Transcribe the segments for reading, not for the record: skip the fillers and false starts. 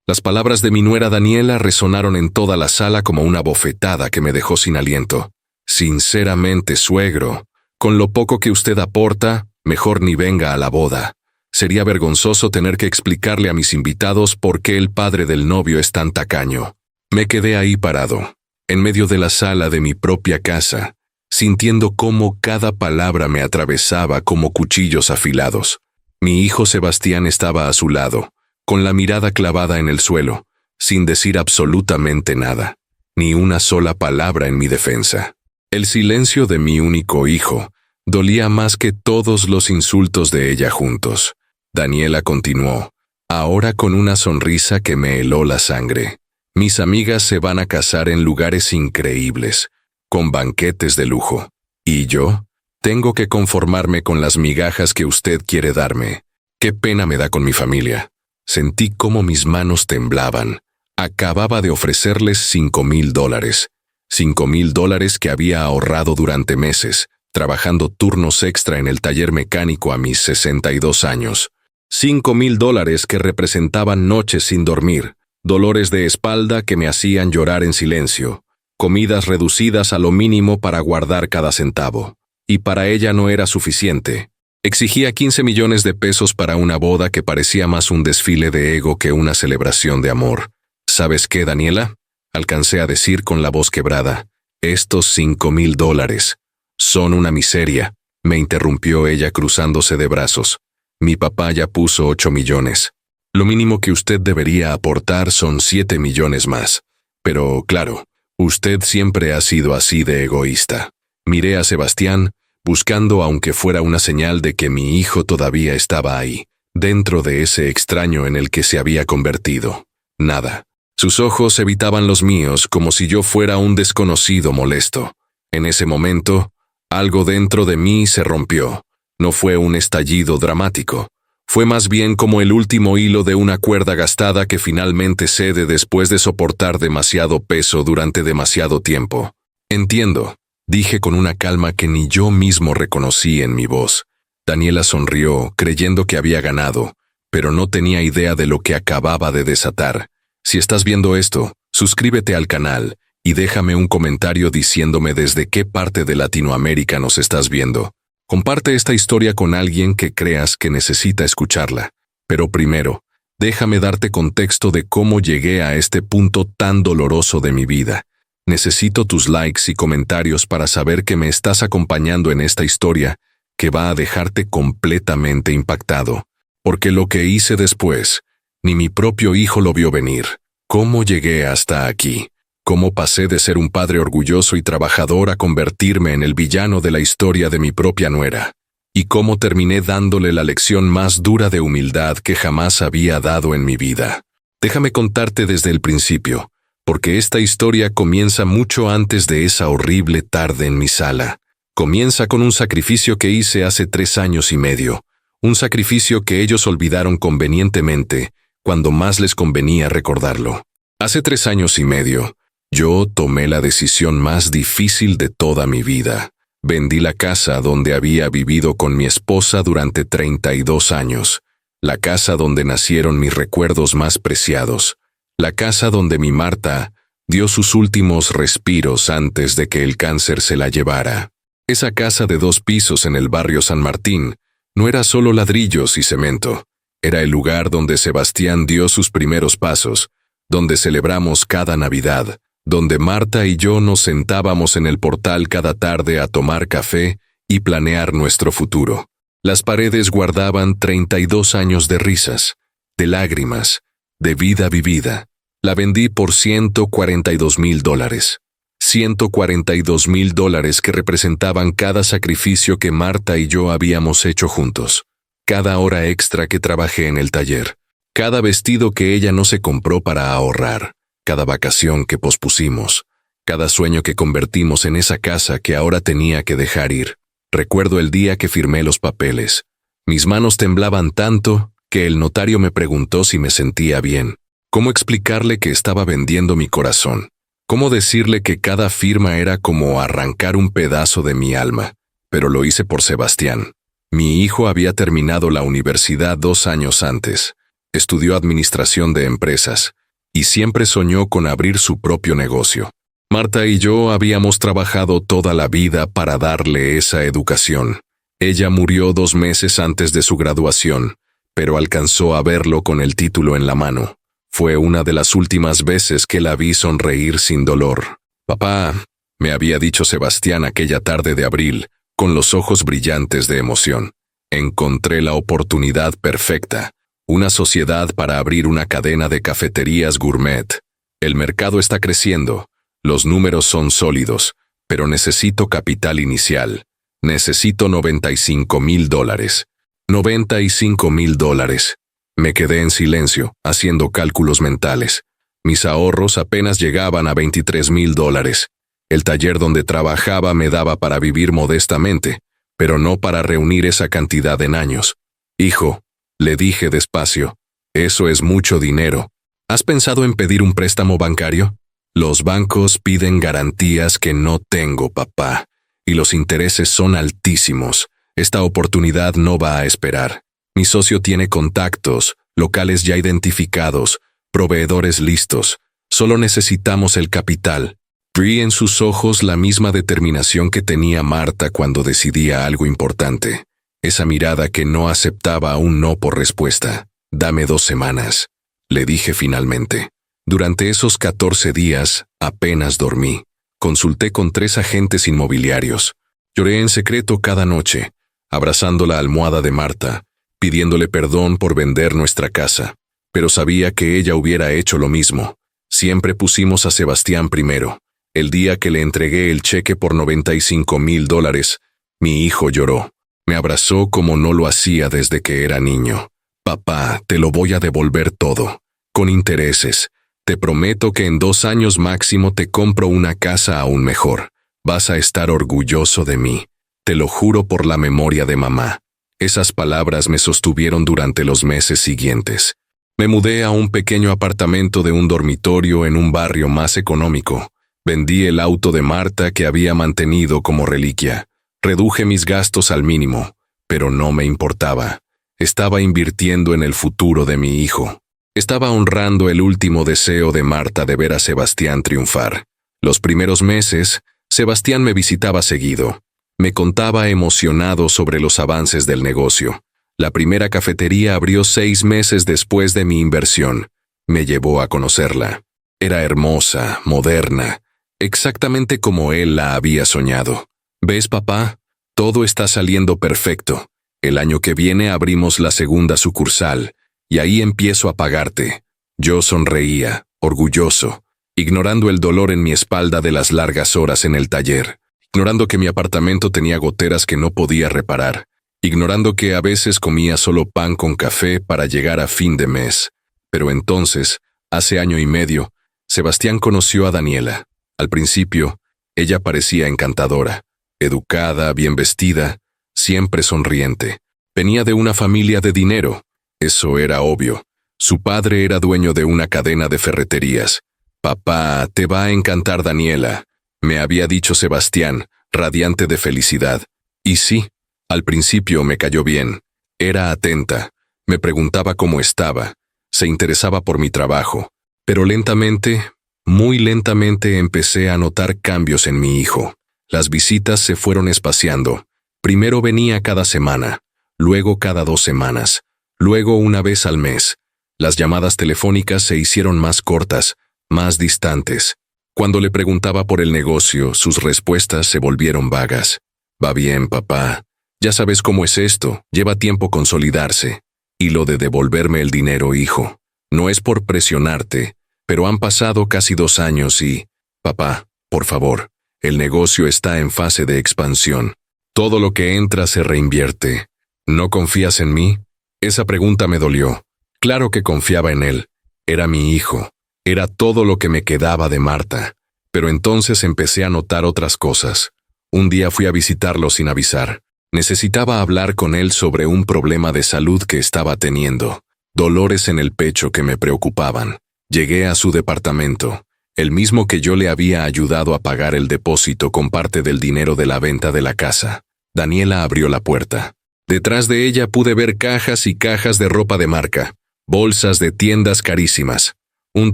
Las palabras de mi nuera Daniela resonaron en toda la sala como una bofetada que me dejó sin aliento. Sinceramente, suegro, con lo poco que usted aporta, mejor ni venga a la boda. Sería vergonzoso tener que explicarle a mis invitados por qué el padre del novio es tan tacaño. Me quedé ahí parado, en medio de la sala de mi propia casa, sintiendo cómo cada palabra me atravesaba como cuchillos afilados. Mi hijo Sebastián estaba a su lado, con la mirada clavada en el suelo, sin decir absolutamente nada, ni una sola palabra en mi defensa. El silencio de mi único hijo dolía más que todos los insultos de ella juntos. Daniela continuó, ahora con una sonrisa que me heló la sangre. Mis amigas se van a casar en lugares increíbles, con banquetes de lujo. ¿Y yo? Tengo que conformarme con las migajas que usted quiere darme. Qué pena me da con mi familia. Sentí cómo mis manos temblaban. Acababa de ofrecerles $5,000. $5,000 que había ahorrado durante meses, trabajando turnos extra en el taller mecánico a mis 62 años. $5,000 que representaban noches sin dormir, dolores de espalda que me hacían llorar en silencio, comidas reducidas a lo mínimo para guardar cada centavo. Y para ella no era suficiente. Exigía 15 millones de pesos para una boda que parecía más un desfile de ego que una celebración de amor. ¿Sabes qué, Daniela? Alcancé a decir con la voz quebrada. Estos $5,000 son una miseria, me interrumpió ella cruzándose de brazos. Mi papá ya puso 8 millones. Lo mínimo que usted debería aportar son 7 millones más. Pero, claro, usted siempre ha sido así de egoísta. Miré a Sebastián, buscando aunque fuera una señal de que mi hijo todavía estaba ahí, dentro de ese extraño en el que se había convertido. Nada. Sus ojos evitaban los míos como si yo fuera un desconocido molesto. En ese momento, algo dentro de mí se rompió. No fue un estallido dramático. Fue más bien como el último hilo de una cuerda gastada que finalmente cede después de soportar demasiado peso durante demasiado tiempo. Entiendo, dije con una calma que ni yo mismo reconocí en mi voz. Daniela sonrió, creyendo que había ganado, pero no tenía idea de lo que acababa de desatar. Si estás viendo esto, suscríbete al canal y déjame un comentario diciéndome desde qué parte de Latinoamérica nos estás viendo. Comparte esta historia con alguien que creas que necesita escucharla. Pero primero, déjame darte contexto de cómo llegué a este punto tan doloroso de mi vida. Necesito tus likes y comentarios para saber que me estás acompañando en esta historia que va a dejarte completamente impactado. Porque lo que hice después, ni mi propio hijo lo vio venir. ¿Cómo llegué hasta aquí? ¿Cómo pasé de ser un padre orgulloso y trabajador a convertirme en el villano de la historia de mi propia nuera? ¿Y cómo terminé dándole la lección más dura de humildad que jamás había dado en mi vida? Déjame contarte desde el principio, porque esta historia comienza mucho antes de esa horrible tarde en mi sala. Comienza con un sacrificio que hice hace 3 años y medio, un sacrificio que ellos olvidaron convenientemente cuando más les convenía recordarlo. Hace 3 años y medio, yo tomé la decisión más difícil de toda mi vida. Vendí la casa donde había vivido con mi esposa durante 32 años, la casa donde nacieron mis recuerdos más preciados, la casa donde mi Marta dio sus últimos respiros antes de que el cáncer se la llevara. Esa casa de 2 pisos en el barrio San Martín no era solo ladrillos y cemento, era el lugar donde Sebastián dio sus primeros pasos, donde celebramos cada Navidad, donde Marta y yo nos sentábamos en el portal cada tarde a tomar café y planear nuestro futuro. Las paredes guardaban 32 años de risas, de lágrimas, de vida vivida. La vendí por $142,000. $142,000 que representaban cada sacrificio que Marta y yo habíamos hecho juntos, cada hora extra que trabajé en el taller, cada vestido que ella no se compró para ahorrar, cada vacación que pospusimos, cada sueño que convertimos en esa casa que ahora tenía que dejar ir. Recuerdo el día que firmé los papeles. Mis manos temblaban tanto que el notario me preguntó si me sentía bien. ¿Cómo explicarle que estaba vendiendo mi corazón? ¿Cómo decirle que cada firma era como arrancar un pedazo de mi alma? Pero lo hice por Sebastián. Mi hijo había terminado la universidad 2 años antes. Estudió administración de empresas, y siempre soñó con abrir su propio negocio. Marta y yo habíamos trabajado toda la vida para darle esa educación. Ella murió 2 meses antes de su graduación, pero alcanzó a verlo con el título en la mano. Fue una de las últimas veces que la vi sonreír sin dolor. «Papá», me había dicho Sebastián aquella tarde de abril, con los ojos brillantes de emoción. «Encontré la oportunidad perfecta. Una sociedad para abrir una cadena de cafeterías gourmet. El mercado está creciendo. Los números son sólidos, pero necesito capital inicial. Necesito $95,000. $95,000. Me quedé en silencio, haciendo cálculos mentales. Mis ahorros apenas llegaban a $23,000. El taller donde trabajaba me daba para vivir modestamente, pero no para reunir esa cantidad en años. «Hijo», le dije despacio, «eso es mucho dinero. ¿Has pensado en pedir un préstamo bancario? Los bancos piden garantías que no tengo, papá, y los intereses son altísimos. Esta oportunidad no va a esperar. Mi socio tiene contactos, locales ya identificados, proveedores listos. Solo necesitamos el capital». Vi en sus ojos la misma determinación que tenía Marta cuando decidía algo importante. Esa mirada que no aceptaba un no por respuesta. «Dame 2 semanas», le dije finalmente. Durante esos 14 días apenas dormí. Consulté con 3 agentes inmobiliarios. Lloré en secreto cada noche, abrazando la almohada de Marta, pidiéndole perdón por vender nuestra casa. Pero sabía que ella hubiera hecho lo mismo. Siempre pusimos a Sebastián primero. El día que le entregué el cheque por $95,000, mi hijo lloró. Me abrazó como no lo hacía desde que era niño. «Papá, te lo voy a devolver todo, con intereses. Te prometo que en 2 años máximo te compro una casa aún mejor. Vas a estar orgulloso de mí. Te lo juro por la memoria de mamá». Esas palabras me sostuvieron durante los meses siguientes. Me mudé a un pequeño apartamento de un dormitorio en un barrio más económico. Vendí el auto de Marta que había mantenido como reliquia. Reduje mis gastos al mínimo, pero no me importaba. Estaba invirtiendo en el futuro de mi hijo. Estaba honrando el último deseo de Marta de ver a Sebastián triunfar. Los primeros meses, Sebastián me visitaba seguido. Me contaba emocionado sobre los avances del negocio. La primera cafetería abrió 6 meses después de mi inversión. Me llevó a conocerla. Era hermosa, moderna, exactamente como él la había soñado. «¿Ves, papá? Todo está saliendo perfecto. El año que viene abrimos la segunda sucursal, y ahí empiezo a pagarte». Yo sonreía, orgulloso, ignorando el dolor en mi espalda de las largas horas en el taller, ignorando que mi apartamento tenía goteras que no podía reparar, ignorando que a veces comía solo pan con café para llegar a fin de mes. Pero entonces, hace 1 año y medio, Sebastián conoció a Daniela. Al principio, ella parecía encantadora, educada, bien vestida, siempre sonriente. Venía de una familia de dinero. Eso era obvio. Su padre era dueño de una cadena de ferreterías. «Papá, te va a encantar Daniela», me había dicho Sebastián, radiante de felicidad. Y sí, al principio me cayó bien. Era atenta, me preguntaba cómo estaba, se interesaba por mi trabajo. Pero lentamente, muy lentamente empecé a notar cambios en mi hijo. Las visitas se fueron espaciando. Primero venía cada semana, luego cada 2 semanas, luego una vez al mes. Las llamadas telefónicas se hicieron más cortas, más distantes. Cuando le preguntaba por el negocio, sus respuestas se volvieron vagas. «Va bien, papá. Ya sabes cómo es esto, lleva tiempo consolidarse. Y lo de devolverme el dinero, hijo. No es por presionarte, pero han pasado casi 2 años y... Papá, por favor, el negocio está en fase de expansión. Todo lo que entra se reinvierte. ¿No confías en mí?». Esa pregunta me dolió. Claro que confiaba en él. Era mi hijo. Era todo lo que me quedaba de Marta. Pero entonces empecé a notar otras cosas. Un día fui a visitarlo sin avisar. Necesitaba hablar con él sobre un problema de salud que estaba teniendo. Dolores en el pecho que me preocupaban. Llegué a su departamento, el mismo que yo le había ayudado a pagar el depósito con parte del dinero de la venta de la casa. Daniela abrió la puerta. Detrás de ella pude ver cajas y cajas de ropa de marca, bolsas de tiendas carísimas. Un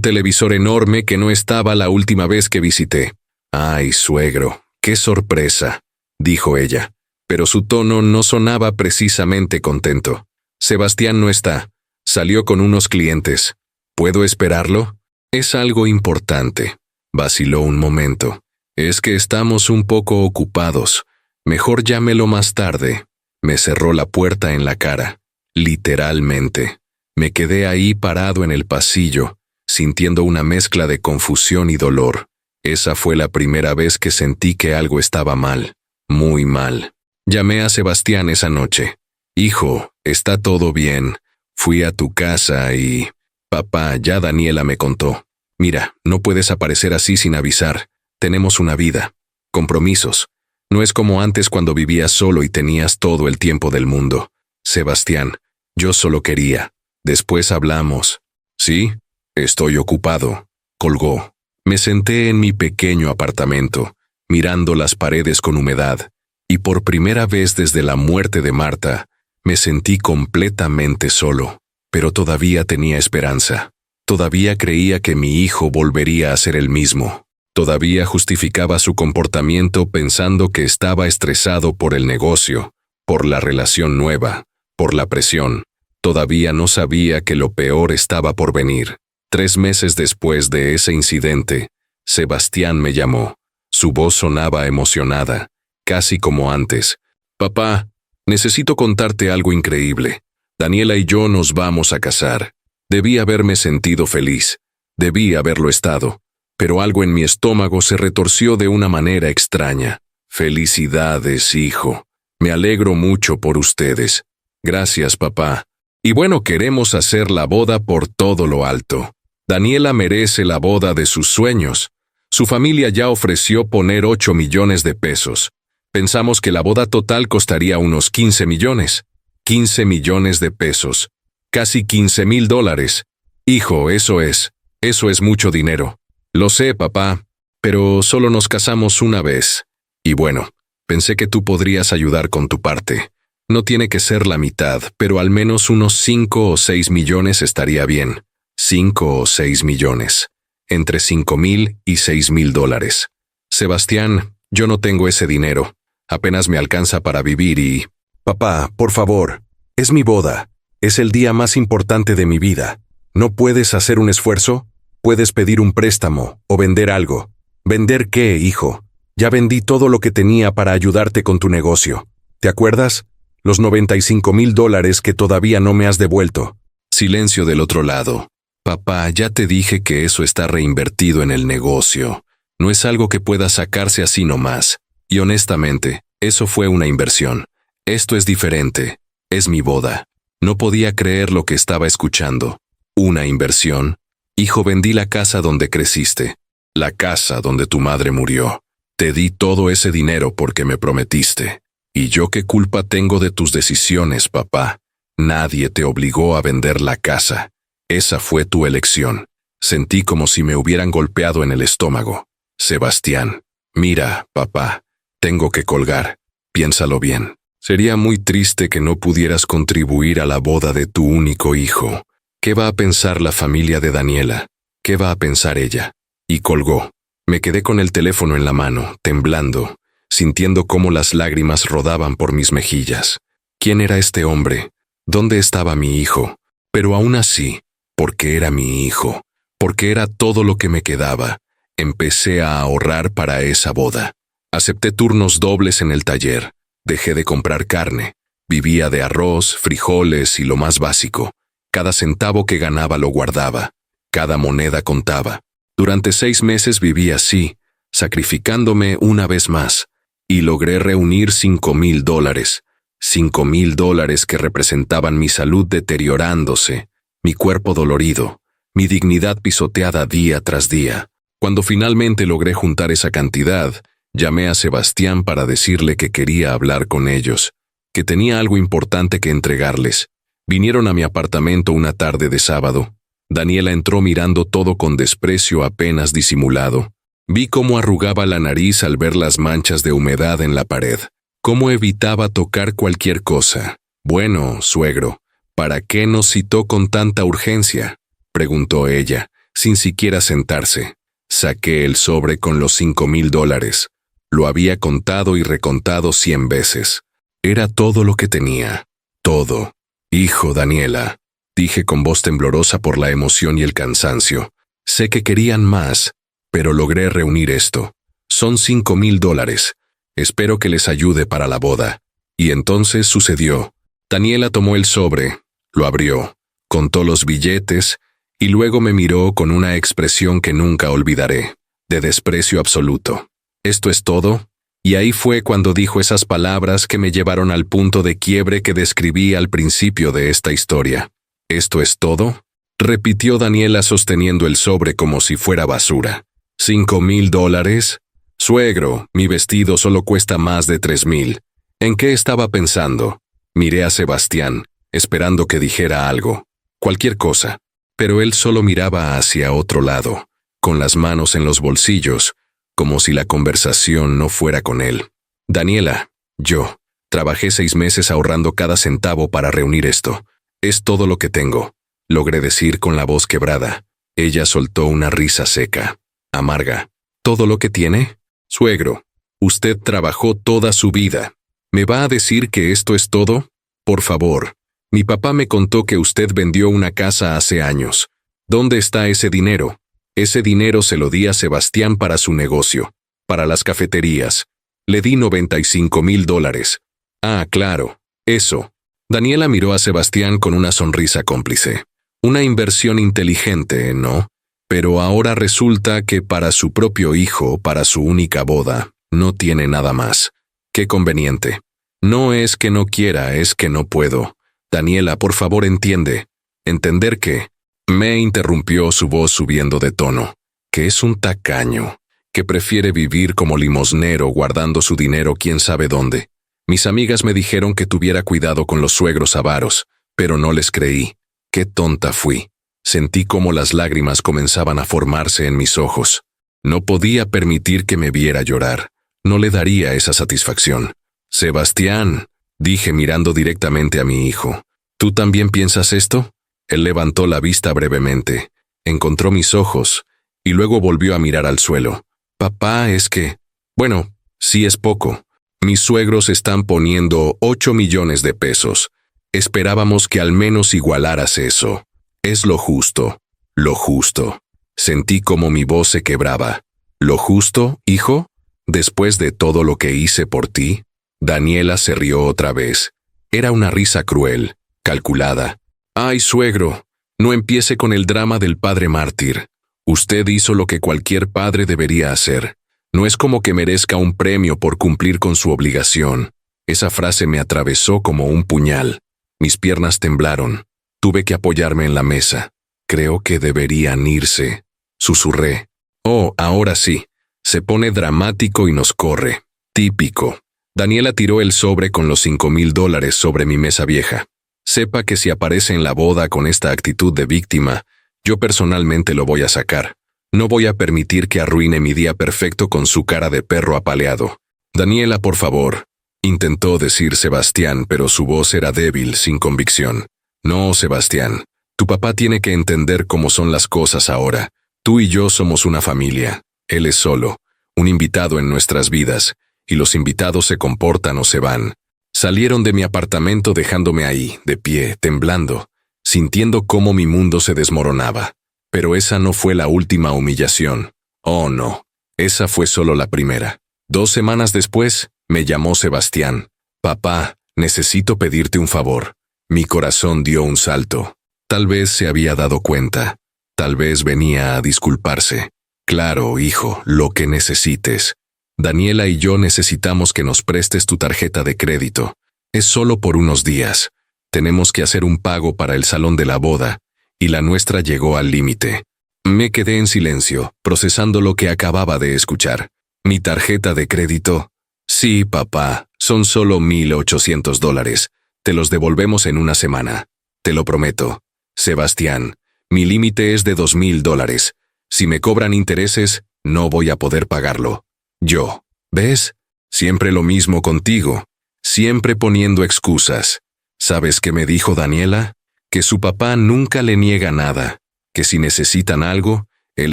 televisor enorme que no estaba la última vez que visité. «Ay, suegro, qué sorpresa», dijo ella, pero su tono no sonaba precisamente contento. «Sebastián no está. Salió con unos clientes. ¿Puedo esperarlo?» «Es algo importante». Vaciló un momento. «Es que estamos un poco ocupados. Mejor llámelo más tarde». Me cerró la puerta en la cara. Literalmente. Me quedé ahí parado en el pasillo, sintiendo una mezcla de confusión y dolor. Esa fue la primera vez que sentí que algo estaba mal. Muy mal. Llamé a Sebastián esa noche. «Hijo, ¿está todo bien? Fui a tu casa y...» «Papá, ya Daniela me contó. Mira, no puedes aparecer así sin avisar. Tenemos una vida. Compromisos. No es como antes cuando vivías solo y tenías todo el tiempo del mundo. Sebastián, yo solo quería. Después hablamos». «Sí, estoy ocupado», colgó. Me senté en mi pequeño apartamento, mirando las paredes con humedad, y por primera vez desde la muerte de Marta, me sentí completamente solo. Pero todavía tenía esperanza. Todavía creía que mi hijo volvería a ser el mismo. Todavía justificaba su comportamiento pensando que estaba estresado por el negocio, por la relación nueva, por la presión. Todavía no sabía que lo peor estaba por venir. 3 meses después de ese incidente, Sebastián me llamó. Su voz sonaba emocionada, casi como antes. «Papá, necesito contarte algo increíble. Daniela y yo nos vamos a casar. Debí haberme sentido feliz. Debí haberlo estado. Pero algo en mi estómago se retorció de una manera extraña. Felicidades, hijo. Me alegro mucho por ustedes. Gracias, papá. Y bueno, queremos hacer la boda por todo lo alto. Daniela merece la boda de sus sueños. Su familia ya ofreció poner 8 millones de pesos. Pensamos que la boda total costaría unos 15 millones. 15 millones de pesos. Casi $15,000. Hijo, eso es mucho dinero. Lo sé, papá, pero solo nos casamos una vez. Y bueno, pensé que tú podrías ayudar con tu parte. No tiene que ser la mitad, pero al menos unos 5 o 6 millones estaría bien. 5 o 6 millones. Entre $5,000 y $6,000. Sebastián, yo no tengo ese dinero. Apenas me alcanza para vivir y... Papá, por favor, es mi boda. Es el día más importante de mi vida. ¿No puedes hacer un esfuerzo? Puedes pedir un préstamo o vender algo. ¿Vender qué, hijo? Ya vendí todo lo que tenía para ayudarte con tu negocio. ¿Te acuerdas? Los $95,000 que todavía no me has devuelto. Silencio del otro lado. Papá, ya te dije que eso está reinvertido en el negocio. No es algo que pueda sacarse así nomás. Y honestamente, eso fue una inversión. Esto es diferente. Es mi boda. No podía creer lo que estaba escuchando. ¿Una inversión? Hijo, vendí la casa donde creciste. La casa donde tu madre murió. Te di todo ese dinero porque me prometiste. ¿Y yo qué culpa tengo de tus decisiones, papá? Nadie te obligó a vender la casa. Esa fue tu elección. Sentí como si me hubieran golpeado en el estómago. Sebastián, mira, papá, tengo que colgar. Piénsalo bien. Sería muy triste que no pudieras contribuir a la boda de tu único hijo. ¿Qué va a pensar la familia de Daniela? ¿Qué va a pensar ella? Y colgó. Me quedé con el teléfono en la mano, temblando, sintiendo cómo las lágrimas rodaban por mis mejillas. ¿Quién era este hombre? ¿Dónde estaba mi hijo? Pero aún así, porque era mi hijo, porque era todo lo que me quedaba, empecé a ahorrar para esa boda. Acepté turnos dobles en el taller, dejé de comprar carne, vivía de arroz, frijoles y lo más básico. Cada centavo que ganaba lo guardaba, cada moneda contaba. Durante 6 meses viví así, sacrificándome una vez más, y logré reunir $5,000. $5,000 que representaban mi salud deteriorándose, mi cuerpo dolorido, mi dignidad pisoteada día tras día. Cuando finalmente logré juntar esa cantidad, llamé a Sebastián para decirle que quería hablar con ellos, que tenía algo importante que entregarles. Vinieron a mi apartamento una tarde de sábado. Daniela entró mirando todo con desprecio apenas disimulado. Vi cómo arrugaba la nariz al ver las manchas de humedad en la pared, cómo evitaba tocar cualquier cosa. Bueno, suegro, ¿para qué nos citó con tanta urgencia?, preguntó ella, sin siquiera sentarse. Saqué el sobre con los $5,000. Lo había contado y recontado 100 veces. Era todo lo que tenía. Todo. Hijo, Daniela, dije con voz temblorosa por la emoción y el cansancio. Sé que querían más, pero logré reunir esto. Son $5,000. Espero que les ayude para la boda. Y entonces sucedió. Daniela tomó el sobre, lo abrió, contó los billetes y luego me miró con una expresión que nunca olvidaré, de desprecio absoluto. ¿Esto es todo? Y ahí fue cuando dijo esas palabras que me llevaron al punto de quiebre que describí al principio de esta historia. ¿Esto es todo? Repitió Daniela sosteniendo el sobre como si fuera basura. $5,000. Suegro, mi vestido solo cuesta más de 3,000. ¿En qué estaba pensando? Miré a Sebastián, esperando que dijera algo, cualquier cosa, pero él solo miraba hacia otro lado, con las manos en los bolsillos, como si la conversación no fuera con él. Daniela, yo, trabajé 6 meses ahorrando cada centavo para reunir esto. Es todo lo que tengo, logré decir con la voz quebrada. Ella soltó una risa seca, amarga. ¿Todo lo que tiene? Suegro, usted trabajó toda su vida. ¿Me va a decir que esto es todo? Por favor. Mi papá me contó que usted vendió una casa hace años. ¿Dónde está ese dinero? Ese dinero se lo di a Sebastián para su negocio, para las cafeterías. Le di $95,000. Ah, claro, eso. Daniela miró a Sebastián con una sonrisa cómplice. Una inversión inteligente, ¿no? Pero ahora resulta que para su propio hijo, para su única boda, no tiene nada más. Qué conveniente. No es que no quiera, es que no puedo. Daniela, por favor, entiende. ¿Entender qué? Me interrumpió su voz subiendo de tono. Que es un tacaño, que prefiere vivir como limosnero guardando su dinero quién sabe dónde. Mis amigas me dijeron que tuviera cuidado con los suegros avaros, pero no les creí. Qué tonta fui. Sentí como las lágrimas comenzaban a formarse en mis ojos. No podía permitir que me viera llorar. No le daría esa satisfacción. Sebastián, dije mirando directamente a mi hijo. ¿Tú también piensas esto? Él levantó la vista brevemente, encontró mis ojos, y luego volvió a mirar al suelo. Papá, es que... Bueno, sí es poco. Mis suegros están poniendo 8 millones de pesos. Esperábamos que al menos igualaras eso. Es lo justo, lo justo. Sentí como mi voz se quebraba. ¿Lo justo, hijo? Después de todo lo que hice por ti. Daniela se rió otra vez. Era una risa cruel, calculada. Ay, suegro, no empiece con el drama del padre mártir. Usted hizo lo que cualquier padre debería hacer. No es como que merezca un premio por cumplir con su obligación. Esa frase me atravesó como un puñal. Mis piernas temblaron. Tuve que apoyarme en la mesa. Creo que deberían irse. Susurré. Oh, ahora sí. Se pone dramático y nos corre. Típico. Daniela tiró el sobre con los $5,000 sobre mi mesa vieja. Sepa que si aparece en la boda con esta actitud de víctima, yo personalmente lo voy a sacar. No voy a permitir que arruine mi día perfecto con su cara de perro apaleado. Daniela, por favor. Intentó decir Sebastián, pero su voz era débil, sin convicción. No, Sebastián. Tu papá tiene que entender cómo son las cosas ahora. Tú y yo somos una familia. Él es solo, un invitado en nuestras vidas, y los invitados se comportan o se van. Salieron de mi apartamento dejándome ahí, de pie, temblando, sintiendo cómo mi mundo se desmoronaba. Pero esa no fue la última humillación. Oh, no. Esa fue solo la primera. 2 semanas después, me llamó Sebastián. Papá, necesito pedirte un favor. Mi corazón dio un salto. Tal vez se había dado cuenta. Tal vez venía a disculparse. Claro, hijo, lo que necesites. Daniela y yo necesitamos que nos prestes tu tarjeta de crédito. Es solo por unos días. Tenemos que hacer un pago para el salón de la boda, y la nuestra llegó al límite. Me quedé en silencio, procesando lo que acababa de escuchar. ¿Mi tarjeta de crédito? Sí, papá, son solo $1,800. Te los devolvemos en una semana. Te lo prometo. Sebastián, mi límite es de $2,000. Si me cobran intereses, no voy a poder pagarlo. Yo, ¿ves? Siempre lo mismo contigo. Siempre poniendo excusas. ¿Sabes qué me dijo Daniela? Que su papá nunca le niega nada. que si necesitan algo, él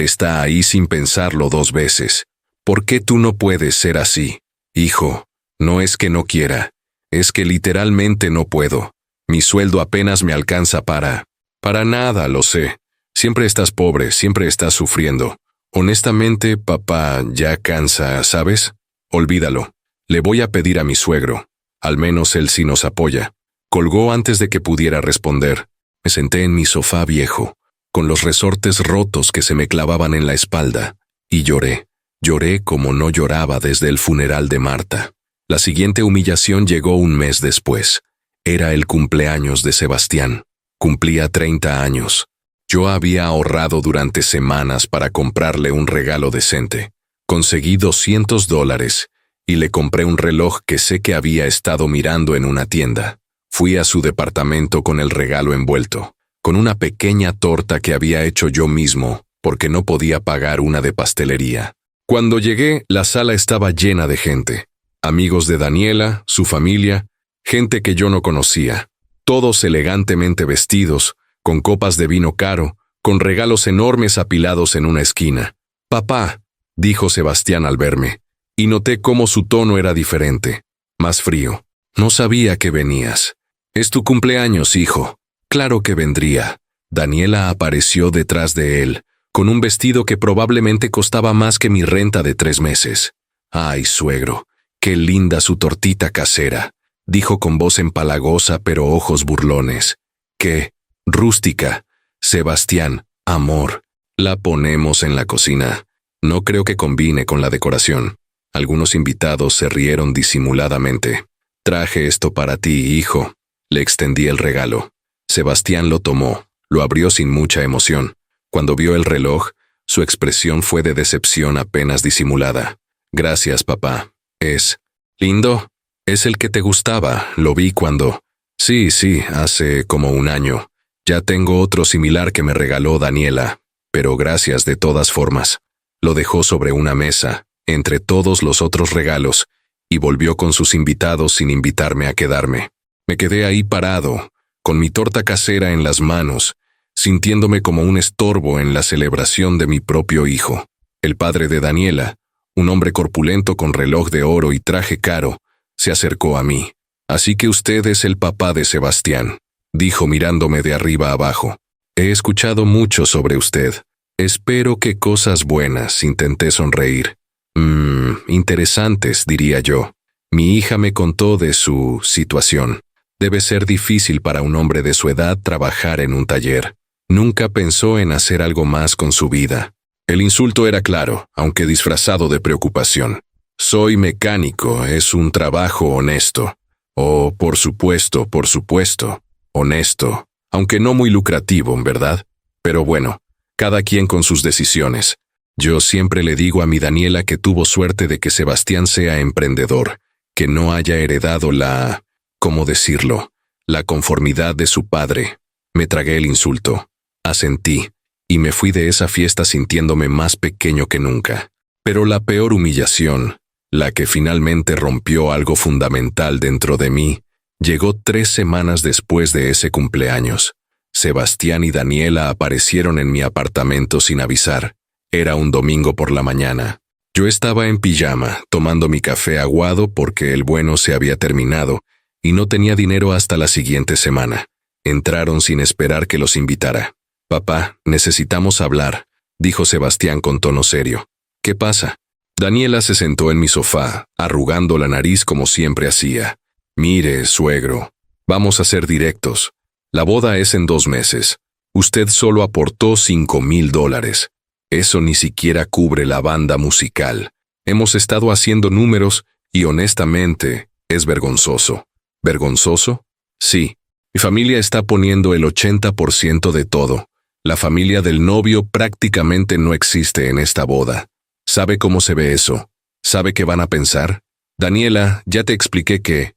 está ahí sin pensarlo 2 veces. ¿Por qué tú no puedes ser así? Hijo, no es que no quiera, es que literalmente no puedo. Mi sueldo apenas me alcanza para nada, lo sé. Siempre estás pobre, siempre estás sufriendo. Honestamente, papá, ya cansa, ¿sabes? Olvídalo. Le voy a pedir a mi suegro. Al menos él sí nos apoya. Colgó antes de que pudiera responder. Me senté en mi sofá viejo, con los resortes rotos que se me clavaban en la espalda, y lloré. Lloré como no lloraba desde el funeral de Marta. La siguiente humillación llegó un mes después. Era el cumpleaños de Sebastián. Cumplía 30 años. Yo había ahorrado durante semanas para comprarle un regalo decente. Conseguí $200 y le compré un reloj que sé que había estado mirando en una tienda. Fui a su departamento con el regalo envuelto, con una pequeña torta que había hecho yo mismo, porque no podía pagar una de pastelería. Cuando llegué, la sala estaba llena de gente. Amigos de Daniela, su familia, gente que yo no conocía. Todos elegantemente vestidos, con copas de vino caro, con regalos enormes apilados en una esquina. «Papá», dijo Sebastián al verme, y noté cómo su tono era diferente, más frío. «No sabía que venías. Es tu cumpleaños, hijo». Claro que vendría. Daniela apareció detrás de él, con un vestido que probablemente costaba más que mi renta de 3 meses. «Ay, suegro, qué linda su tortita casera», dijo con voz empalagosa pero ojos burlones. «Qué rústica. Sebastián, amor, la ponemos en la cocina. No creo que combine con la decoración». Algunos invitados se rieron disimuladamente. «Traje esto para ti, hijo». Le extendí el regalo. Sebastián lo tomó, lo abrió sin mucha emoción. Cuando vio el reloj, su expresión fue de decepción apenas disimulada. «Gracias, papá. ¿Es lindo? Es el que te gustaba, lo vi cuando...» Sí, hace como 1 año. Ya tengo otro similar que me regaló Daniela, pero gracias de todas formas». Lo dejó sobre una mesa, entre todos los otros regalos, y volvió con sus invitados sin invitarme a quedarme. Me quedé ahí parado, con mi torta casera en las manos, sintiéndome como un estorbo en la celebración de mi propio hijo. El padre de Daniela, un hombre corpulento con reloj de oro y traje caro, se acercó a mí. «Así que usted es el papá de Sebastián», dijo mirándome de arriba abajo. «He escuchado mucho sobre usted. Espero que cosas buenas», intenté sonreír. Interesantes, diría yo. Mi hija me contó de su situación. Debe ser difícil para un hombre de su edad trabajar en un taller. Nunca pensó en hacer algo más con su vida. El insulto era claro, aunque disfrazado de preocupación. «Soy mecánico, es un trabajo honesto». «Oh, por supuesto, honesto, aunque no muy lucrativo, ¿verdad? Pero bueno, cada quien con sus decisiones. Yo siempre le digo a mi Daniela que tuvo suerte de que Sebastián sea emprendedor, que no haya heredado la... ¿cómo decirlo? La conformidad de su padre». Me tragué el insulto. Asentí, y me fui de esa fiesta sintiéndome más pequeño que nunca. Pero la peor humillación, la que finalmente rompió algo fundamental dentro de mí, llegó 3 semanas después de ese cumpleaños. Sebastián y Daniela aparecieron en mi apartamento sin avisar. Era un domingo por la mañana. Yo estaba en pijama, tomando mi café aguado porque el bueno se había terminado, y no tenía dinero hasta la siguiente semana. Entraron sin esperar que los invitara. «Papá, necesitamos hablar», dijo Sebastián con tono serio. «¿Qué pasa?» Daniela se sentó en mi sofá, arrugando la nariz como siempre hacía. «Mire, suegro, vamos a ser directos. La boda es en 2 meses. Usted solo aportó $5,000. Eso ni siquiera cubre la banda musical. Hemos estado haciendo números y honestamente es vergonzoso». ¿Vergonzoso? Sí. Mi familia está poniendo el 80% de todo. La familia del novio prácticamente no existe en esta boda. ¿Sabe cómo se ve eso? ¿Sabe qué van a pensar? Daniela, ya te expliqué que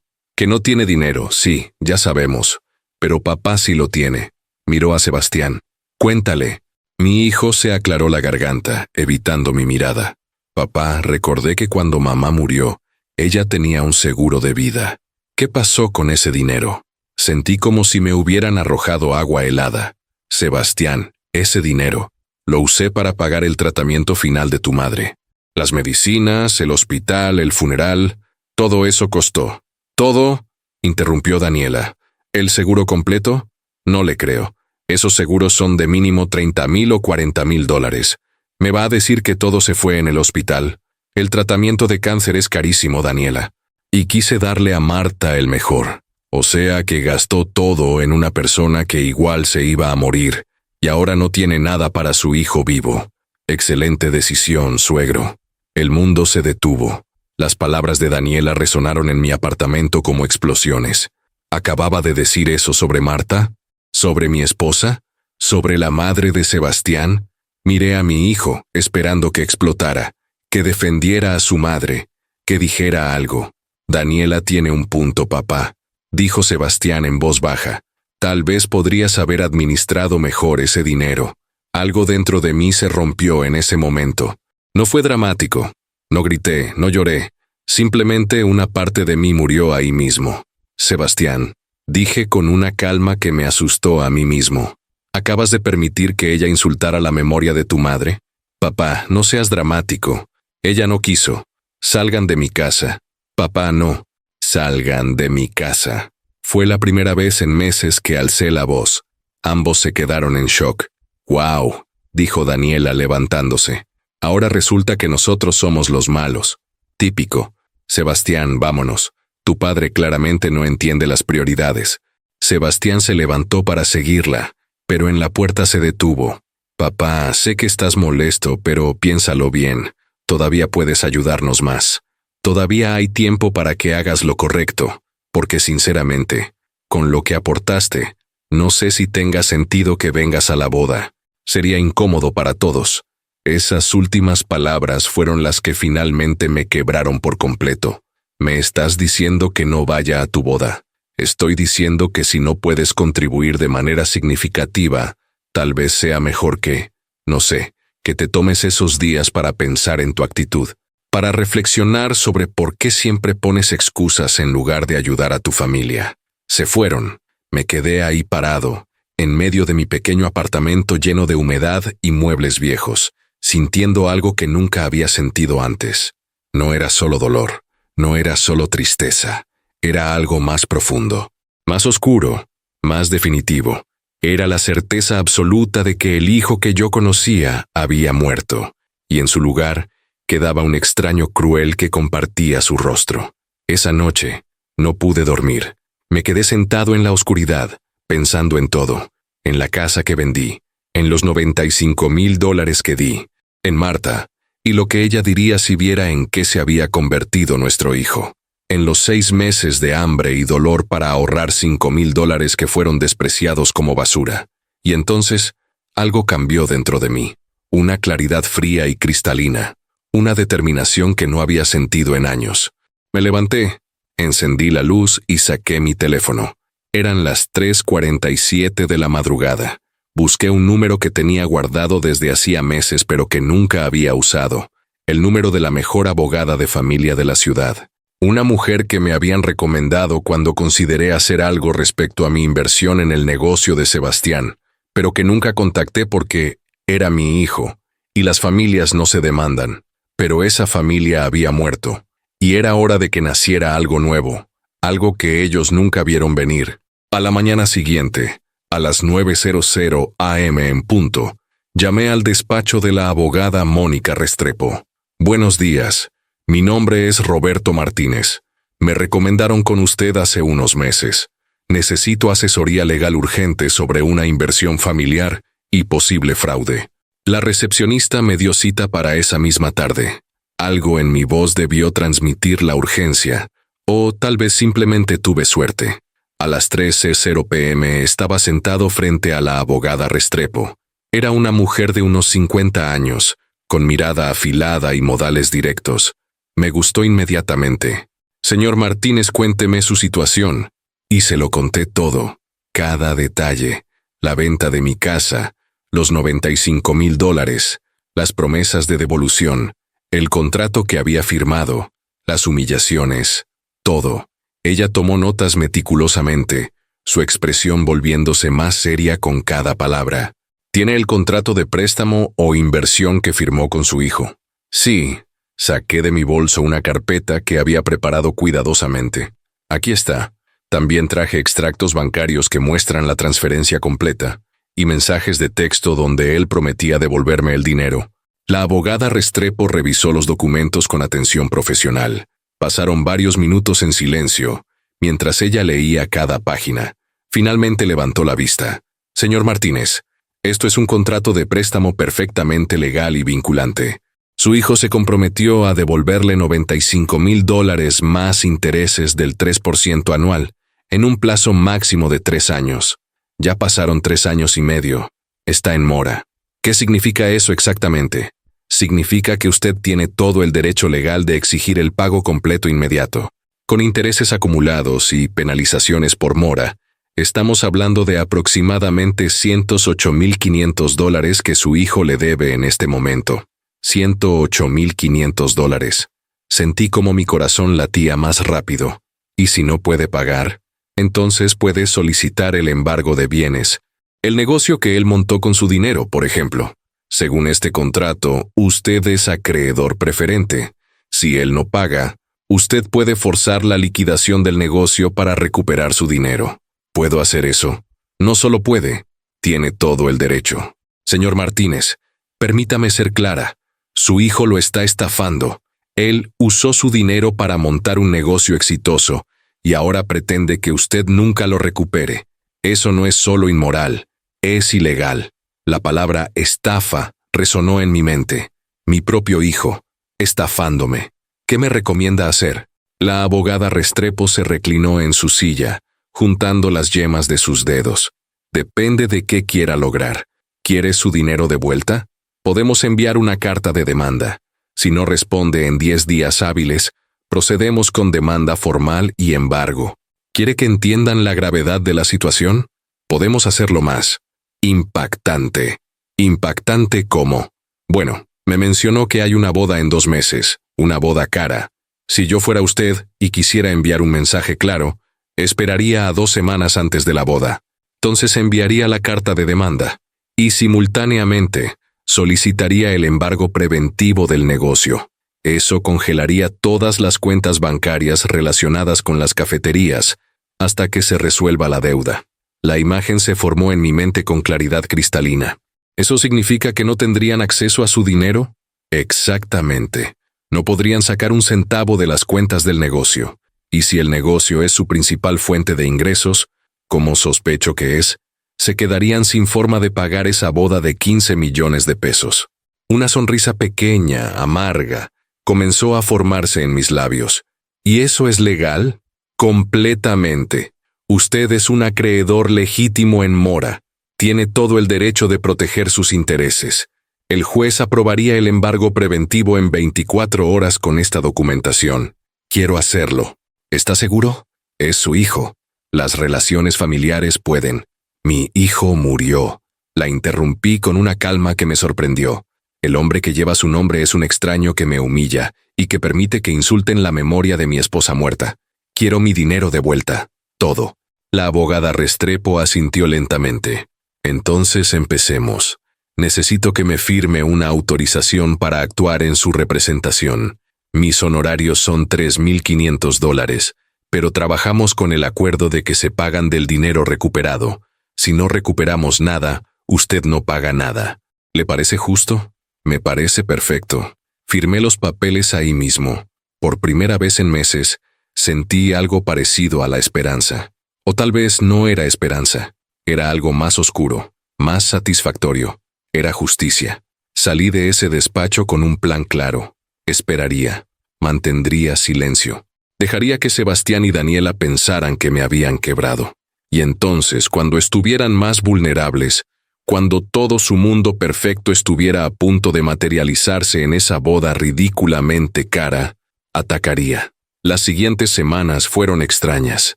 no tiene dinero, sí, ya sabemos. Pero papá sí lo tiene. Miró a Sebastián. Cuéntale. Mi hijo se aclaró la garganta, evitando mi mirada. Papá, recordé que cuando mamá murió, ella tenía un seguro de vida. ¿Qué pasó con ese dinero? Sentí como si me hubieran arrojado agua helada. Sebastián, Ese dinero lo usé para pagar el tratamiento final de tu madre. Las medicinas, el hospital, el funeral, todo eso costó. ¿Todo?, interrumpió Daniela. ¿El seguro completo? No le creo. Esos seguros son de mínimo 30,000 o 40,000 dólares. ¿Me va a decir que todo se fue en el hospital? El tratamiento de cáncer es carísimo, Daniela. Y quise darle a Marta el mejor. O sea que gastó todo en una persona que igual se iba a morir, y ahora no tiene nada para su hijo vivo. Excelente decisión, suegro. El mundo se detuvo. Las palabras de Daniela resonaron en mi apartamento como explosiones. ¿Acababa de decir eso sobre Marta? ¿Sobre mi esposa? ¿Sobre la madre de Sebastián? Miré a mi hijo, esperando que explotara, que defendiera a su madre, que dijera algo. Daniela tiene un punto, papá, dijo Sebastián en voz baja. Tal vez podrías haber administrado mejor ese dinero. Algo dentro de mí se rompió en ese momento. No fue dramático. No grité, no lloré. Simplemente una parte de mí murió ahí mismo. Sebastián, dije con una calma que me asustó a mí mismo. ¿Acabas de permitir que ella insultara la memoria de tu madre? Papá, no seas dramático. Ella no quiso. Salgan de mi casa. Papá, no. Salgan de mi casa. Fue la primera vez en meses que alcé la voz. Ambos se quedaron en shock. «¡Guau!», dijo Daniela levantándose. «Ahora resulta que nosotros somos los malos. Típico. Sebastián, vámonos. Tu padre claramente no entiende las prioridades». Sebastián se levantó para seguirla, pero en la puerta se detuvo. «Papá, sé que estás molesto, pero piénsalo bien. Todavía puedes ayudarnos más. Todavía hay tiempo para que hagas lo correcto, porque sinceramente, con lo que aportaste, no sé si tenga sentido que vengas a la boda. Sería incómodo para todos». Esas últimas palabras fueron las que finalmente me quebraron por completo. «¿Me estás diciendo que no vaya a tu boda? Estoy diciendo que si no puedes contribuir de manera significativa, tal vez sea mejor que, no sé, que te tomes esos días para pensar en tu actitud, para reflexionar sobre por qué siempre pones excusas en lugar de ayudar a tu familia». Se fueron. Me quedé ahí parado, en medio de mi pequeño apartamento lleno de humedad y muebles viejos, sintiendo algo que nunca había sentido antes. No era solo dolor, no era solo tristeza, era algo más profundo, más oscuro, más definitivo. Era la certeza absoluta de que el hijo que yo conocía había muerto, y en su lugar quedaba un extraño cruel que compartía su rostro. Esa noche no pude dormir. Me quedé sentado en la oscuridad, pensando en todo, en la casa que vendí, en los 95,000 dólares que di, en Marta, y lo que ella diría si viera en qué se había convertido nuestro hijo, en los 6 meses de hambre y dolor para ahorrar 5,000 dólares que fueron despreciados como basura. Y entonces, algo cambió dentro de mí, una claridad fría y cristalina, una determinación que no había sentido en años. Me levanté, encendí la luz y saqué mi teléfono. Eran las 3:47 de la madrugada. Busqué un número que tenía guardado desde hacía meses pero que nunca había usado. El número de la mejor abogada de familia de la ciudad. Una mujer que me habían recomendado cuando consideré hacer algo respecto a mi inversión en el negocio de Sebastián, pero que nunca contacté porque era mi hijo, y las familias no se demandan. Pero esa familia había muerto. Y era hora de que naciera algo nuevo, algo que ellos nunca vieron venir. A la mañana siguiente, a las 9:00 a.m. en punto, llamé al despacho de la abogada Mónica Restrepo. «Buenos días, mi nombre es Roberto Martínez. Me recomendaron con usted hace unos meses. Necesito asesoría legal urgente sobre una inversión familiar y posible fraude». La recepcionista me dio cita para esa misma tarde. Algo en mi voz debió transmitir la urgencia, o tal vez simplemente tuve suerte. A las 13:00 p.m. estaba sentado frente a la abogada Restrepo. Era una mujer de unos 50 años, con mirada afilada y modales directos. Me gustó inmediatamente. «Señor Martínez, cuénteme su situación». Y se lo conté todo, cada detalle, la venta de mi casa, los 95,000 dólares, las promesas de devolución, el contrato que había firmado, las humillaciones, todo. Ella tomó notas meticulosamente, su expresión volviéndose más seria con cada palabra. ¿Tiene el contrato de préstamo o inversión que firmó con su hijo? Sí. Saqué de mi bolso una carpeta que había preparado cuidadosamente. Aquí está. También traje extractos bancarios que muestran la transferencia completa y mensajes de texto donde él prometía devolverme el dinero. La abogada Restrepo revisó los documentos con atención profesional. Pasaron varios minutos en silencio, mientras ella leía cada página. Finalmente levantó la vista. Señor Martínez, esto es un contrato de préstamo perfectamente legal y vinculante. Su hijo se comprometió a devolverle $95,000 más intereses del 3% anual, en un plazo máximo de 3 años. Ya pasaron 3 años y medio. Está en mora. ¿Qué significa eso exactamente? Significa que usted tiene todo el derecho legal de exigir el pago completo inmediato. Con intereses acumulados y penalizaciones por mora, estamos hablando de aproximadamente $108,500 que su hijo le debe en este momento. $108,500. Sentí como mi corazón latía más rápido. ¿Y si no puede pagar? Entonces puede solicitar el embargo de bienes. El negocio que él montó con su dinero, por ejemplo. Según este contrato, usted es acreedor preferente. Si él no paga, usted puede forzar la liquidación del negocio para recuperar su dinero. ¿Puedo hacer eso? No solo puede, tiene todo el derecho. Señor Martínez, permítame ser clara. Su hijo lo está estafando. Él usó su dinero para montar un negocio exitoso y ahora pretende que usted nunca lo recupere. Eso no es solo inmoral, es ilegal. La palabra estafa resonó en mi mente. Mi propio hijo, estafándome. ¿Qué me recomienda hacer? La abogada Restrepo se reclinó en su silla, juntando las yemas de sus dedos. Depende de qué quiera lograr. ¿Quiere su dinero de vuelta? Podemos enviar una carta de demanda. Si no responde en 10 días hábiles, procedemos con demanda formal y embargo. ¿Quiere que entiendan la gravedad de la situación? Podemos hacerlo más impactante. ¿Impactante cómo? Bueno, me mencionó que hay una boda en 2 meses, una boda cara. Si yo fuera usted y quisiera enviar un mensaje claro, esperaría a 2 semanas antes de la boda. Entonces enviaría la carta de demanda y simultáneamente solicitaría el embargo preventivo del negocio. Eso congelaría todas las cuentas bancarias relacionadas con las cafeterías hasta que se resuelva la deuda. La imagen se formó en mi mente con claridad cristalina. ¿Eso significa que no tendrían acceso a su dinero? Exactamente. No podrían sacar un centavo de las cuentas del negocio. Y si el negocio es su principal fuente de ingresos, como sospecho que es, se quedarían sin forma de pagar esa boda de 15 millones de pesos. Una sonrisa pequeña, amarga, comenzó a formarse en mis labios. ¿Y eso es legal? Completamente. Usted es un acreedor legítimo en mora. Tiene todo el derecho de proteger sus intereses. El juez aprobaría el embargo preventivo en 24 horas con esta documentación. Quiero hacerlo. ¿Está seguro? Es su hijo. Las relaciones familiares pueden. Mi hijo murió. La interrumpí con una calma que me sorprendió. El hombre que lleva su nombre es un extraño que me humilla y que permite que insulten la memoria de mi esposa muerta. Quiero mi dinero de vuelta. Todo. La abogada Restrepo asintió lentamente. Entonces empecemos. Necesito que me firme una autorización para actuar en su representación. Mis honorarios son $3,500, pero trabajamos con el acuerdo de que se pagan del dinero recuperado. Si no recuperamos nada, usted no paga nada. ¿Le parece justo? Me parece perfecto. Firmé los papeles ahí mismo. Por primera vez en meses, sentí algo parecido a la esperanza. O tal vez no era esperanza. Era algo más oscuro, más satisfactorio. Era justicia. Salí de ese despacho con un plan claro. Esperaría. Mantendría silencio. Dejaría que Sebastián y Daniela pensaran que me habían quebrado. Y entonces, cuando estuvieran más vulnerables, cuando todo su mundo perfecto estuviera a punto de materializarse en esa boda ridículamente cara, atacaría. Las siguientes semanas fueron extrañas.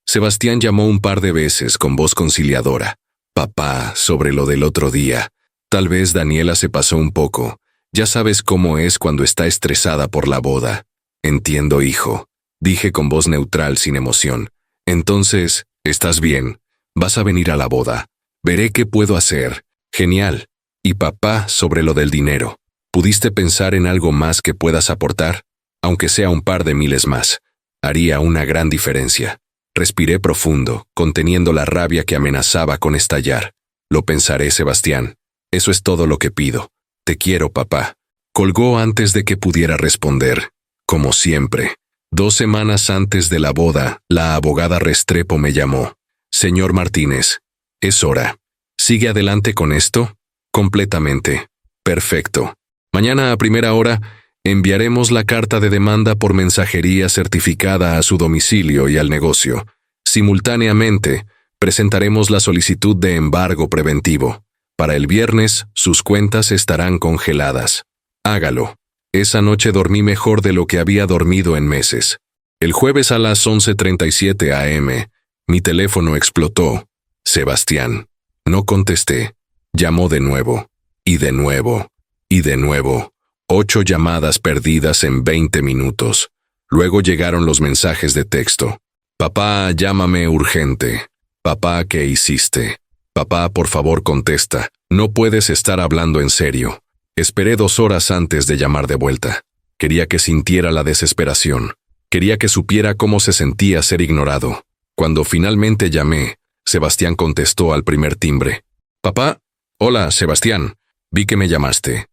Sebastián llamó un par de veces con voz conciliadora. Papá, sobre lo del otro día. Tal vez Daniela se pasó un poco. Ya sabes cómo es cuando está estresada por la boda. Entiendo, hijo. Dije con voz neutral sin emoción. Entonces, ¿estás bien? ¿Vas a venir a la boda? Veré qué puedo hacer. Genial. Y papá, sobre lo del dinero. ¿Pudiste pensar en algo más que puedas aportar? Aunque sea un par de miles más. Haría una gran diferencia. Respiré profundo, conteniendo la rabia que amenazaba con estallar. Lo pensaré, Sebastián. Eso es todo lo que pido. Te quiero, papá. Colgó antes de que pudiera responder. Como siempre. 2 semanas antes de la boda, la abogada Restrepo me llamó. Señor Martínez, es hora. ¿Sigue adelante con esto? Completamente. Perfecto. Mañana a primera hora enviaremos la carta de demanda por mensajería certificada a su domicilio y al negocio. Simultáneamente, presentaremos la solicitud de embargo preventivo. Para el viernes, sus cuentas estarán congeladas. Hágalo. Esa noche dormí mejor de lo que había dormido en meses. El jueves a las 11:37 am, mi teléfono explotó. Sebastián. No contesté. Llamó de nuevo. Y de nuevo. Y de nuevo. 8 llamadas perdidas en 20 minutos. Luego llegaron los mensajes de texto. Papá, llámame urgente. Papá, ¿qué hiciste? Papá, por favor, contesta. No puedes estar hablando en serio. Esperé 2 horas antes de llamar de vuelta. Quería que sintiera la desesperación. Quería que supiera cómo se sentía ser ignorado. Cuando finalmente llamé, Sebastián contestó al primer timbre. Papá, hola, Sebastián. Vi que me llamaste.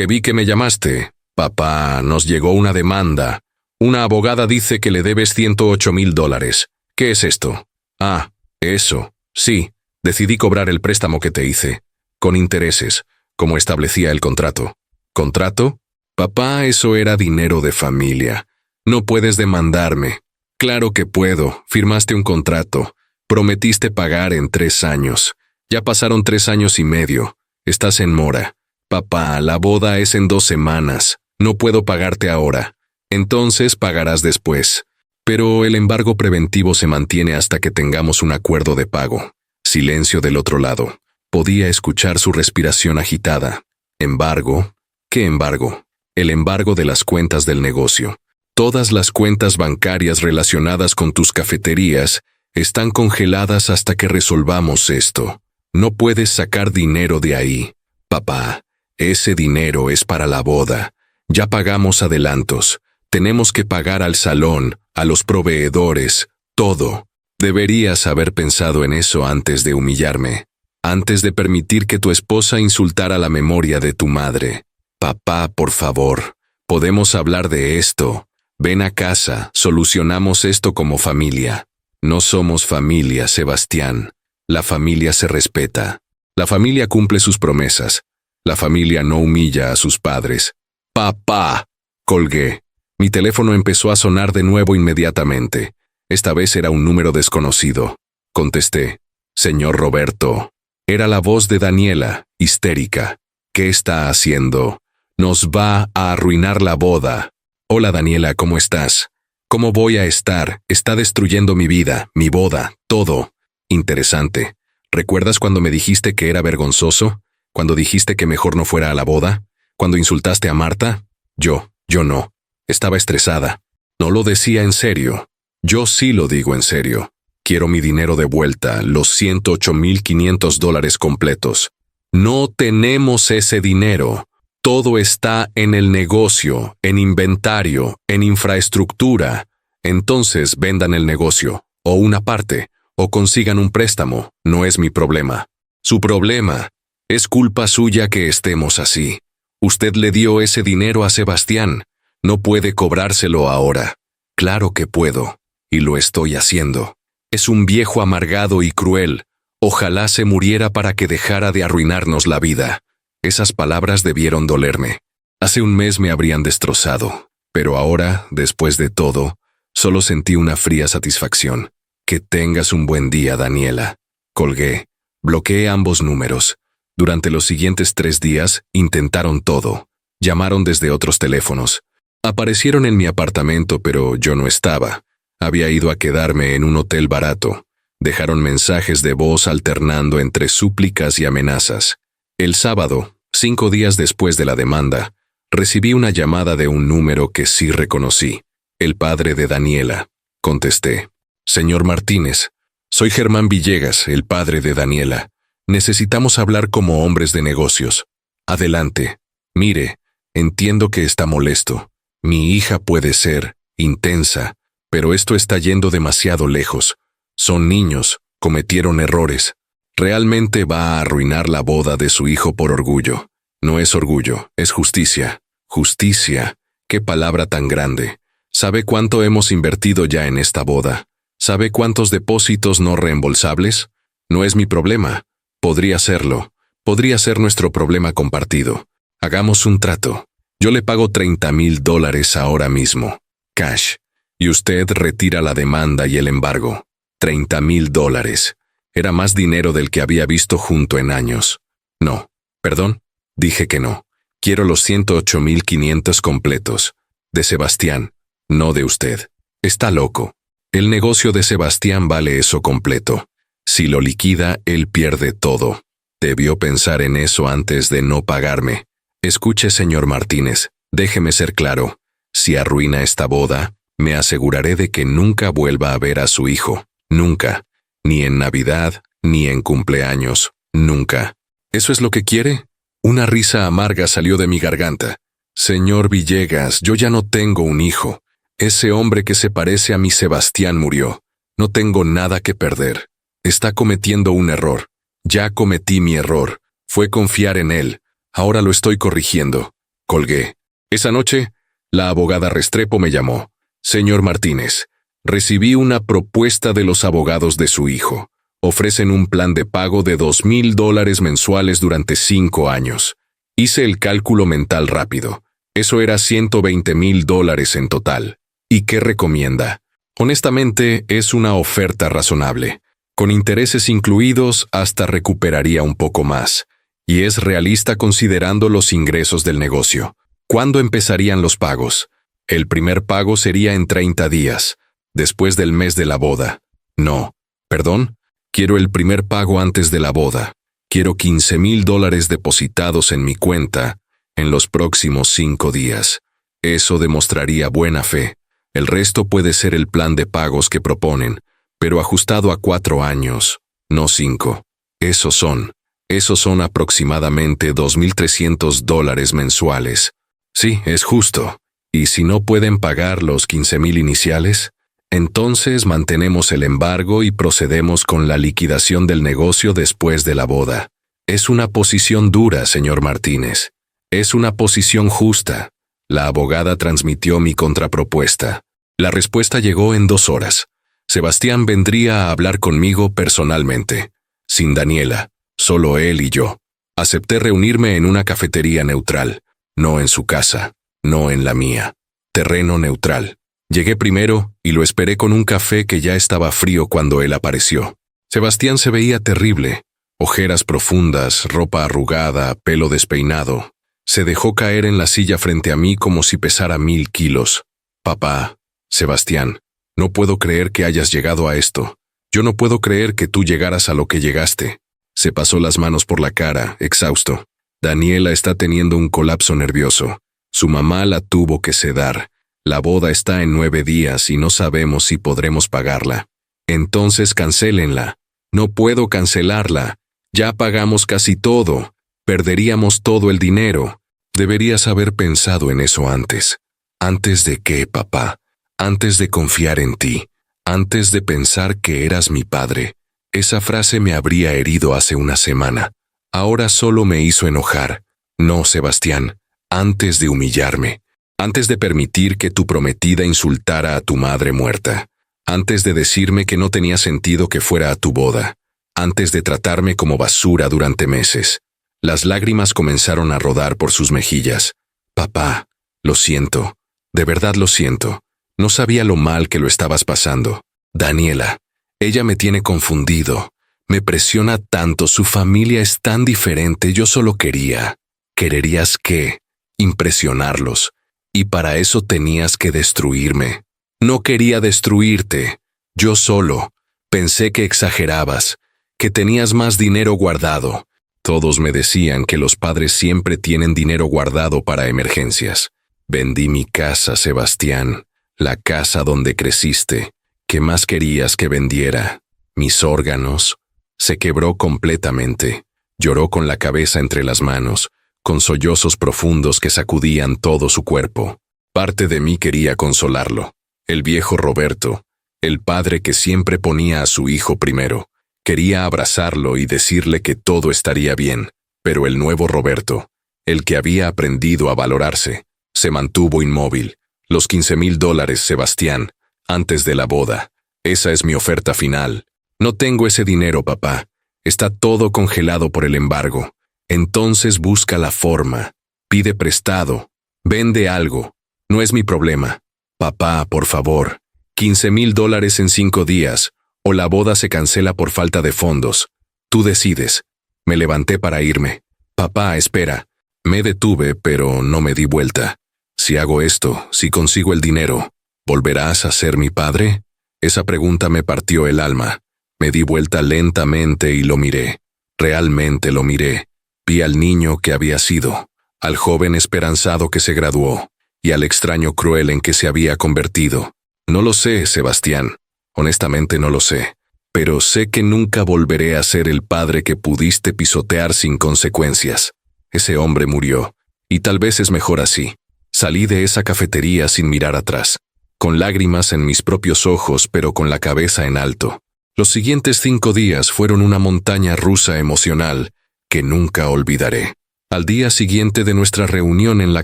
Vi que me llamaste. Papá, nos llegó una demanda. Una abogada dice que le debes $108,000. ¿Qué es esto? Ah, eso. Sí, decidí cobrar el préstamo que te hice. Con intereses, como establecía el contrato. ¿Contrato? Papá, eso era dinero de familia. No puedes demandarme. Claro que puedo. Firmaste un contrato. Prometiste pagar en 3 años. Ya pasaron 3 años y medio. Estás en mora. Papá, la boda es en 2 semanas. No puedo pagarte ahora. Entonces pagarás después. Pero el embargo preventivo se mantiene hasta que tengamos un acuerdo de pago. Silencio del otro lado. Podía escuchar su respiración agitada. ¿Embargo? ¿Qué embargo? El embargo de las cuentas del negocio. Todas las cuentas bancarias relacionadas con tus cafeterías están congeladas hasta que resolvamos esto. No puedes sacar dinero de ahí. Papá, ese dinero es para la boda. Ya pagamos adelantos. Tenemos que pagar al salón, a los proveedores, todo. Deberías haber pensado en eso antes de humillarme. Antes de permitir que tu esposa insultara la memoria de tu madre. Papá, por favor, podemos hablar de esto. Ven a casa, solucionamos esto como familia. No somos familia, Sebastián. La familia se respeta. La familia cumple sus promesas. La familia no humilla a sus padres. ¡Papá! Colgué. Mi teléfono empezó a sonar de nuevo inmediatamente. Esta vez era un número desconocido. Contesté. Señor Roberto. Era la voz de Daniela, histérica. ¿Qué está haciendo? Nos va a arruinar la boda. Hola Daniela, ¿cómo estás? ¿Cómo voy a estar? Está destruyendo mi vida, mi boda, todo. Interesante. ¿Recuerdas cuando me dijiste que era vergonzoso? ¿Cuando dijiste que mejor no fuera a la boda? ¿Cuando insultaste a Marta? Yo no. Estaba estresada. No lo decía en serio. Yo sí lo digo en serio. Quiero mi dinero de vuelta, los $108,500 completos. No tenemos ese dinero. Todo está en el negocio, en inventario, en infraestructura. Entonces vendan el negocio, o una parte, o consigan un préstamo. No es mi problema. Su problema. Es culpa suya que estemos así. Usted le dio ese dinero a Sebastián. No puede cobrárselo ahora. Claro que puedo, y lo estoy haciendo. Es un viejo amargado y cruel. Ojalá se muriera para que dejara de arruinarnos la vida. Esas palabras debieron dolerme. Hace un mes me habrían destrozado, pero ahora, después de todo, solo sentí una fría satisfacción. Que tengas un buen día, Daniela. Colgué. Bloqueé ambos números. Durante los siguientes 3 días, intentaron todo. Llamaron desde otros teléfonos. Aparecieron en mi apartamento, pero yo no estaba. Había ido a quedarme en un hotel barato. Dejaron mensajes de voz alternando entre súplicas y amenazas. El sábado, 5 días después de la demanda, recibí una llamada de un número que sí reconocí. El padre de Daniela. Contesté. Señor Martínez, soy Germán Villegas, el padre de Daniela. Necesitamos hablar como hombres de negocios. Adelante. Mire, entiendo que está molesto. Mi hija puede ser intensa, pero esto está yendo demasiado lejos. Son niños, cometieron errores. Realmente va a arruinar la boda de su hijo por orgullo. No es orgullo, es justicia. Justicia. Qué palabra tan grande. ¿Sabe cuánto hemos invertido ya en esta boda? ¿Sabe cuántos depósitos no reembolsables? No es mi problema. Podría serlo. Podría ser nuestro problema compartido. Hagamos un trato. Yo le pago $30,000 ahora mismo. Cash. Y usted retira la demanda y el embargo. $30,000. Era más dinero del que había visto junto en años. No. Perdón. Dije que no. Quiero los 108,500 completos. De Sebastián, no de usted. Está loco. El negocio de Sebastián vale eso completo. Si lo liquida, él pierde todo. Debió pensar en eso antes de no pagarme. Escuche, señor Martínez, déjeme ser claro. Si arruina esta boda, me aseguraré de que nunca vuelva a ver a su hijo. Nunca. Ni en Navidad, ni en cumpleaños. Nunca. ¿Eso es lo que quiere? Una risa amarga salió de mi garganta. Señor Villegas, yo ya no tengo un hijo. Ese hombre que se parece a mi Sebastián murió. No tengo nada que perder. Está cometiendo un error. Ya cometí mi error. Fue confiar en él. Ahora lo estoy corrigiendo. Colgué. Esa noche, la abogada Restrepo me llamó. Señor Martínez, recibí una propuesta de los abogados de su hijo. Ofrecen un plan de pago de $2,000 mensuales durante 5 años. Hice el cálculo mental rápido. Eso era $120,000 en total. ¿Y qué recomienda? Honestamente, es una oferta razonable. Con intereses incluidos, hasta recuperaría un poco más. Y es realista considerando los ingresos del negocio. ¿Cuándo empezarían los pagos? El primer pago sería en 30 días, después del mes de la boda. No, perdón, quiero el primer pago antes de la boda. Quiero $15,000 depositados en mi cuenta en los próximos 5 días. Eso demostraría buena fe. El resto puede ser el plan de pagos que proponen, pero ajustado a 4 años, no 5. Esos son aproximadamente $2,300 mensuales. Sí, es justo. ¿Y si no pueden pagar los 15,000 iniciales? Entonces mantenemos el embargo y procedemos con la liquidación del negocio después de la boda. Es una posición dura, señor Martínez. Es una posición justa. La abogada transmitió mi contrapropuesta. La respuesta llegó en 2 horas. Sebastián vendría a hablar conmigo personalmente. Sin Daniela, solo él y yo. Acepté reunirme en una cafetería neutral. No en su casa, no en la mía. Terreno neutral. Llegué primero y lo esperé con un café que ya estaba frío cuando él apareció. Sebastián se veía terrible. Ojeras profundas, ropa arrugada, pelo despeinado. Se dejó caer en la silla frente a mí como si pesara 1,000 kilos. Papá, Sebastián, no puedo creer que hayas llegado a esto. Yo no puedo creer que tú llegaras a lo que llegaste. Se pasó las manos por la cara, exhausto. Daniela está teniendo un colapso nervioso. Su mamá la tuvo que sedar. La boda está en 9 días y no sabemos si podremos pagarla. Entonces cancélenla. No puedo cancelarla. Ya pagamos casi todo. Perderíamos todo el dinero. Deberías haber pensado en eso antes. ¿Antes de qué, papá? Antes de confiar en ti. Antes de pensar que eras mi padre. Esa frase me habría herido hace una semana. Ahora solo me hizo enojar. No, Sebastián. Antes de humillarme. Antes de permitir que tu prometida insultara a tu madre muerta. Antes de decirme que no tenía sentido que fuera a tu boda. Antes de tratarme como basura durante meses. Las lágrimas comenzaron a rodar por sus mejillas. Papá, lo siento. De verdad lo siento. No sabía lo mal que lo estabas pasando. Daniela, ella me tiene confundido. Me presiona tanto, su familia es tan diferente, yo solo quería. ¿Quererías qué? Impresionarlos. Y para eso tenías que destruirme. No quería destruirte. Yo solo. Pensé que exagerabas, que tenías más dinero guardado. Todos me decían que los padres siempre tienen dinero guardado para emergencias. Vendí mi casa, Sebastián, la casa donde creciste. ¿Qué más querías que vendiera? ¿Mis órganos? Se quebró completamente. Lloró con la cabeza entre las manos, con sollozos profundos que sacudían todo su cuerpo. Parte de mí quería consolarlo. El viejo Roberto, el padre que siempre ponía a su hijo primero, quería abrazarlo y decirle que todo estaría bien, pero el nuevo Roberto, el que había aprendido a valorarse, se mantuvo inmóvil. Los $15,000, Sebastián, antes de la boda. Esa es mi oferta final. No tengo ese dinero, papá. Está todo congelado por el embargo. Entonces busca la forma. Pide prestado. Vende algo. No es mi problema. Papá, por favor. $15,000 en 5 días, o la boda se cancela por falta de fondos. Tú decides. Me levanté para irme. Papá, espera. Me detuve, pero no me di vuelta. Si hago esto, si consigo el dinero, ¿volverás a ser mi padre? Esa pregunta me partió el alma. Me di vuelta lentamente y lo miré. Realmente lo miré. Vi al niño que había sido, al joven esperanzado que se graduó, y al extraño cruel en que se había convertido. No lo sé, Sebastián. Honestamente no lo sé. Pero sé que nunca volveré a ser el padre que pudiste pisotear sin consecuencias. Ese hombre murió, y tal vez es mejor así. Salí de esa cafetería sin mirar atrás, con lágrimas en mis propios ojos, pero con la cabeza en alto. Los siguientes 5 días fueron una montaña rusa emocional que nunca olvidaré. Al día siguiente de nuestra reunión en la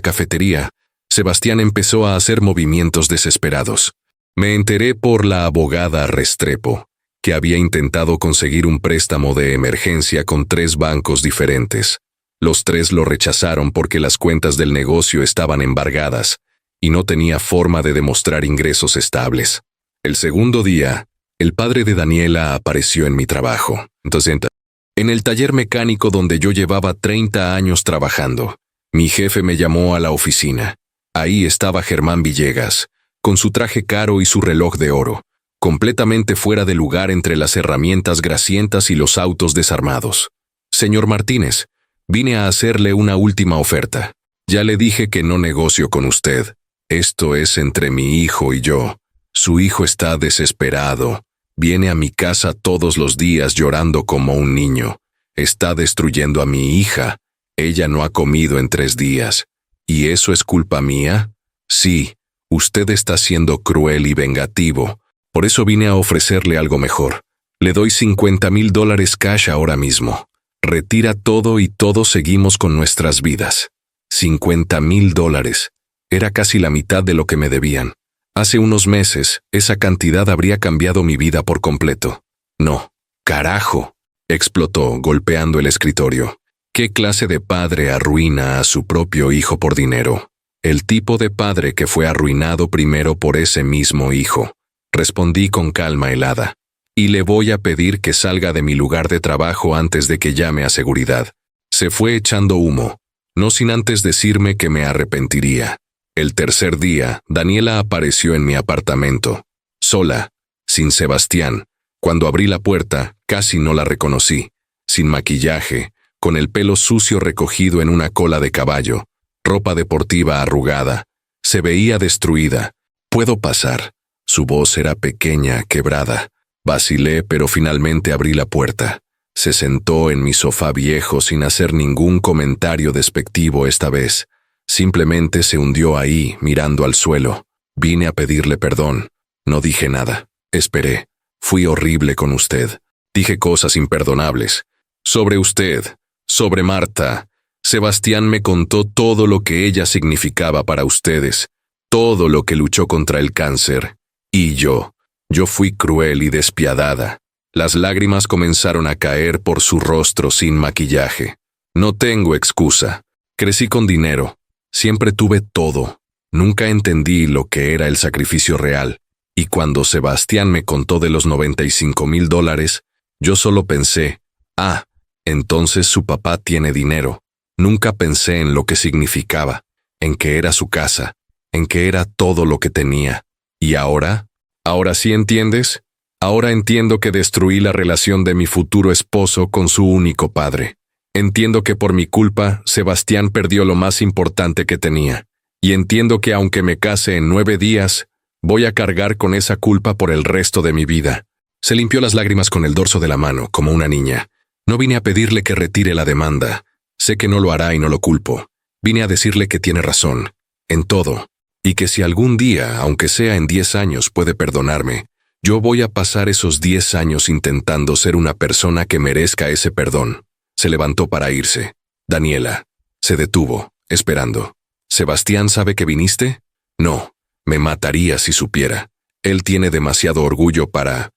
cafetería, Sebastián empezó a hacer movimientos desesperados. Me enteré por la abogada Restrepo, que había intentado conseguir un préstamo de emergencia con 3 bancos diferentes. Los 3 lo rechazaron porque las cuentas del negocio estaban embargadas y no tenía forma de demostrar ingresos estables. El segundo día, el padre de Daniela apareció en mi trabajo. Entonces, en el taller mecánico donde yo llevaba 30 años trabajando, mi jefe me llamó a la oficina. Ahí estaba Germán Villegas, con su traje caro y su reloj de oro, completamente fuera de lugar entre las herramientas grasientas y los autos desarmados. Señor Martínez, vine a hacerle una última oferta. Ya le dije que no negocio con usted. Esto es entre mi hijo y yo. Su hijo está desesperado. Viene a mi casa todos los días llorando como un niño. Está destruyendo a mi hija. Ella no ha comido en 3 días. ¿Y eso es culpa mía? Sí, usted está siendo cruel y vengativo. Por eso vine a ofrecerle algo mejor. Le doy $50,000 cash ahora mismo. Retira todo y todos seguimos con nuestras vidas. $50,000. Era casi la mitad de lo que me debían. Hace unos meses, esa cantidad habría cambiado mi vida por completo. No, carajo, explotó golpeando el escritorio. ¿Qué clase de padre arruina a su propio hijo por dinero? El tipo de padre que fue arruinado primero por ese mismo hijo. Respondí con calma helada. Y le voy a pedir que salga de mi lugar de trabajo antes de que llame a seguridad. Se fue echando humo, no sin antes decirme que me arrepentiría. El tercer día, Daniela apareció en mi apartamento, sola, sin Sebastián. Cuando abrí la puerta, casi no la reconocí, sin maquillaje, con el pelo sucio recogido en una cola de caballo, ropa deportiva arrugada. Se veía destruida. ¿Puedo pasar? Su voz era pequeña, quebrada. Vacilé, pero finalmente abrí la puerta. Se sentó en mi sofá viejo sin hacer ningún comentario despectivo esta vez. Simplemente se hundió ahí, mirando al suelo. Vine a pedirle perdón. No dije nada. Esperé. Fui horrible con usted. Dije cosas imperdonables. Sobre usted, sobre Marta. Sebastián me contó todo lo que ella significaba para ustedes, todo lo que luchó contra el cáncer. Y yo fui cruel y despiadada. Las lágrimas comenzaron a caer por su rostro sin maquillaje. No tengo excusa. Crecí con dinero. Siempre tuve todo. Nunca entendí lo que era el sacrificio real. Y cuando Sebastián me contó de los $95,000, yo solo pensé, entonces su papá tiene dinero. Nunca pensé en lo que significaba, en que era su casa, en que era todo lo que tenía. ¿Y ahora? ¿Ahora sí entiendes? Ahora entiendo que destruí la relación de mi futuro esposo con su único padre. Entiendo que por mi culpa, Sebastián perdió lo más importante que tenía. Y entiendo que aunque me case en 9 días, voy a cargar con esa culpa por el resto de mi vida. Se limpió las lágrimas con el dorso de la mano, como una niña. No vine a pedirle que retire la demanda. Sé que no lo hará y no lo culpo. Vine a decirle que tiene razón, en todo, y que si algún día, aunque sea en 10 años, puede perdonarme, yo voy a pasar esos 10 años intentando ser una persona que merezca ese perdón. Se levantó para irse. Daniela. Se detuvo, esperando. ¿Sebastián sabe que viniste? No. Me mataría si supiera. Él tiene demasiado orgullo para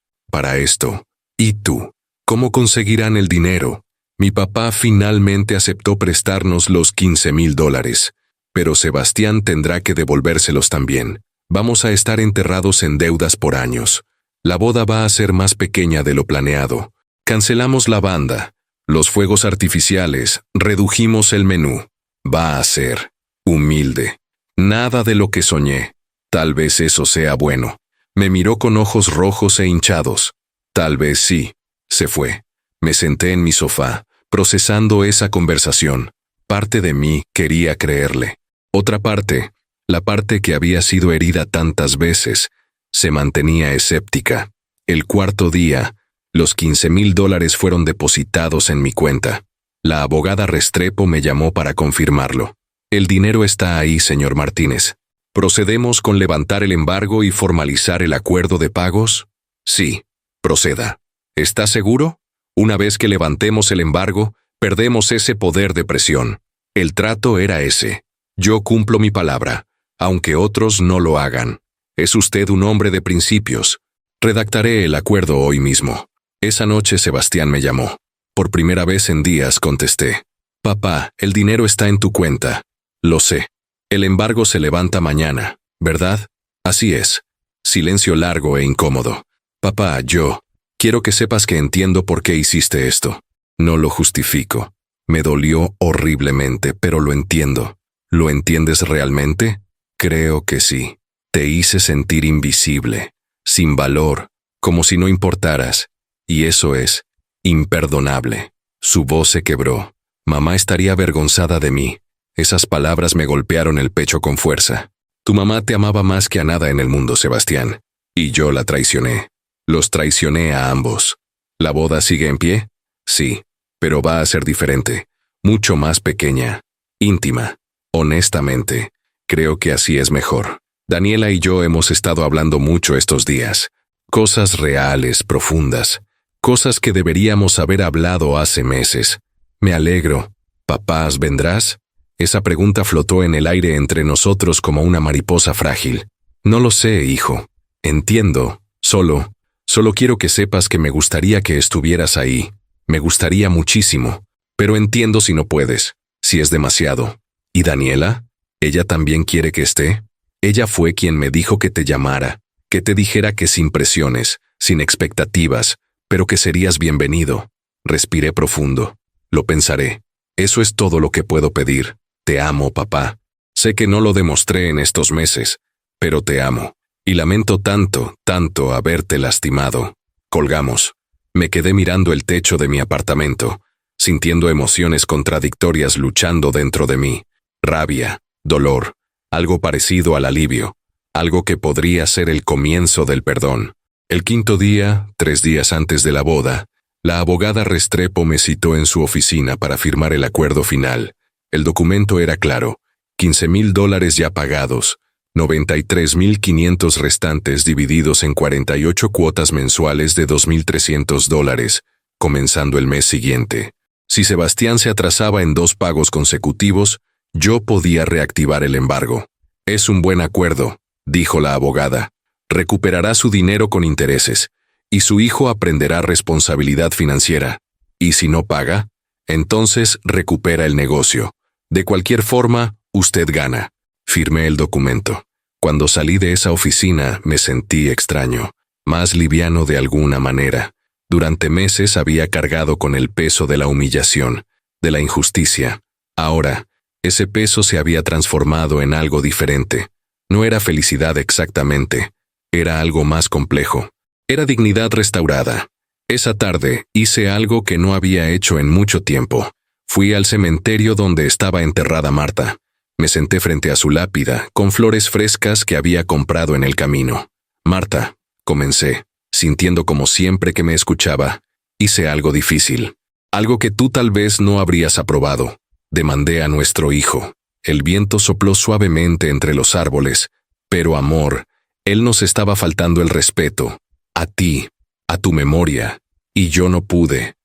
esto. ¿Y tú? ¿Cómo conseguirán el dinero? Mi papá finalmente aceptó prestarnos los $15,000, pero Sebastián tendrá que devolvérselos también. Vamos a estar enterrados en deudas por años. La boda va a ser más pequeña de lo planeado. Cancelamos la banda, los fuegos artificiales, redujimos el menú. Va a ser humilde. Nada de lo que soñé. Tal vez eso sea bueno. Me miró con ojos rojos e hinchados. Tal vez sí. Se fue. Me senté en mi sofá, procesando esa conversación. Parte de mí quería creerle. Otra parte, la parte que había sido herida tantas veces, se mantenía escéptica. El cuarto día, los $15,000 fueron depositados en mi cuenta. La abogada Restrepo me llamó para confirmarlo. El dinero está ahí, señor Martínez. ¿Procedemos con levantar el embargo y formalizar el acuerdo de pagos? Sí, proceda. ¿Está seguro? Una vez que levantemos el embargo, perdemos ese poder de presión. El trato era ese. Yo cumplo mi palabra, aunque otros no lo hagan. Es usted un hombre de principios. Redactaré el acuerdo hoy mismo. Esa noche Sebastián me llamó. Por primera vez en días contesté. Papá, el dinero está en tu cuenta. Lo sé. El embargo se levanta mañana, ¿verdad? Así es. Silencio largo e incómodo. Papá, quiero que sepas que entiendo por qué hiciste esto. No lo justifico. Me dolió horriblemente, pero lo entiendo. ¿Lo entiendes realmente? Creo que sí. Te hice sentir invisible, sin valor, como si no importaras. Y eso es imperdonable. Su voz se quebró. Mamá estaría avergonzada de mí. Esas palabras me golpearon el pecho con fuerza. Tu mamá te amaba más que a nada en el mundo, Sebastián. Y yo la traicioné. Los traicioné a ambos. ¿La boda sigue en pie? Sí, pero va a ser diferente. Mucho más pequeña. Íntima. Honestamente, creo que así es mejor. Daniela y yo hemos estado hablando mucho estos días. Cosas reales, profundas. Cosas que deberíamos haber hablado hace meses. Me alegro. ¿Papás, vendrás? Esa pregunta flotó en el aire entre nosotros como una mariposa frágil. No lo sé, hijo. Entiendo. Solo quiero que sepas que me gustaría que estuvieras ahí. Me gustaría muchísimo. Pero entiendo si no puedes, si es demasiado. ¿Y Daniela? ¿Ella también quiere que esté? Ella fue quien me dijo que te llamara, que te dijera que sin presiones, sin expectativas, pero que serías bienvenido. Respiré profundo. Lo pensaré. Eso es todo lo que puedo pedir. Te amo, papá. Sé que no lo demostré en estos meses, pero te amo. Y lamento tanto, tanto haberte lastimado. Colgamos. Me quedé mirando el techo de mi apartamento, sintiendo emociones contradictorias luchando dentro de mí. Rabia, dolor, algo parecido al alivio, algo que podría ser el comienzo del perdón. El quinto día, 3 días antes de la boda, la abogada Restrepo me citó en su oficina para firmar el acuerdo final. El documento era claro: $15,000 ya pagados, 93,500 restantes divididos en 48 cuotas mensuales de $2,300, comenzando el mes siguiente. Si Sebastián se atrasaba en 2 pagos consecutivos, yo podía reactivar el embargo. Es un buen acuerdo, dijo la abogada. Recuperará su dinero con intereses, y su hijo aprenderá responsabilidad financiera. ¿Y si no paga? Entonces recupera el negocio. De cualquier forma, usted gana. Firmé el documento. Cuando salí de esa oficina me sentí extraño, más liviano de alguna manera. Durante meses había cargado con el peso de la humillación, de la injusticia. Ahora, ese peso se había transformado en algo diferente. No era felicidad exactamente, era algo más complejo. Era dignidad restaurada. Esa tarde hice algo que no había hecho en mucho tiempo. Fui al cementerio donde estaba enterrada Marta. Me senté frente a su lápida, con flores frescas que había comprado en el camino. Marta, comencé. sintiendo como siempre que me escuchaba, hice algo difícil. Algo que tú tal vez no habrías aprobado. Demandé a nuestro hijo. El viento sopló suavemente entre los árboles. Pero amor, él nos estaba faltando el respeto. A ti, a tu memoria. Y yo no pude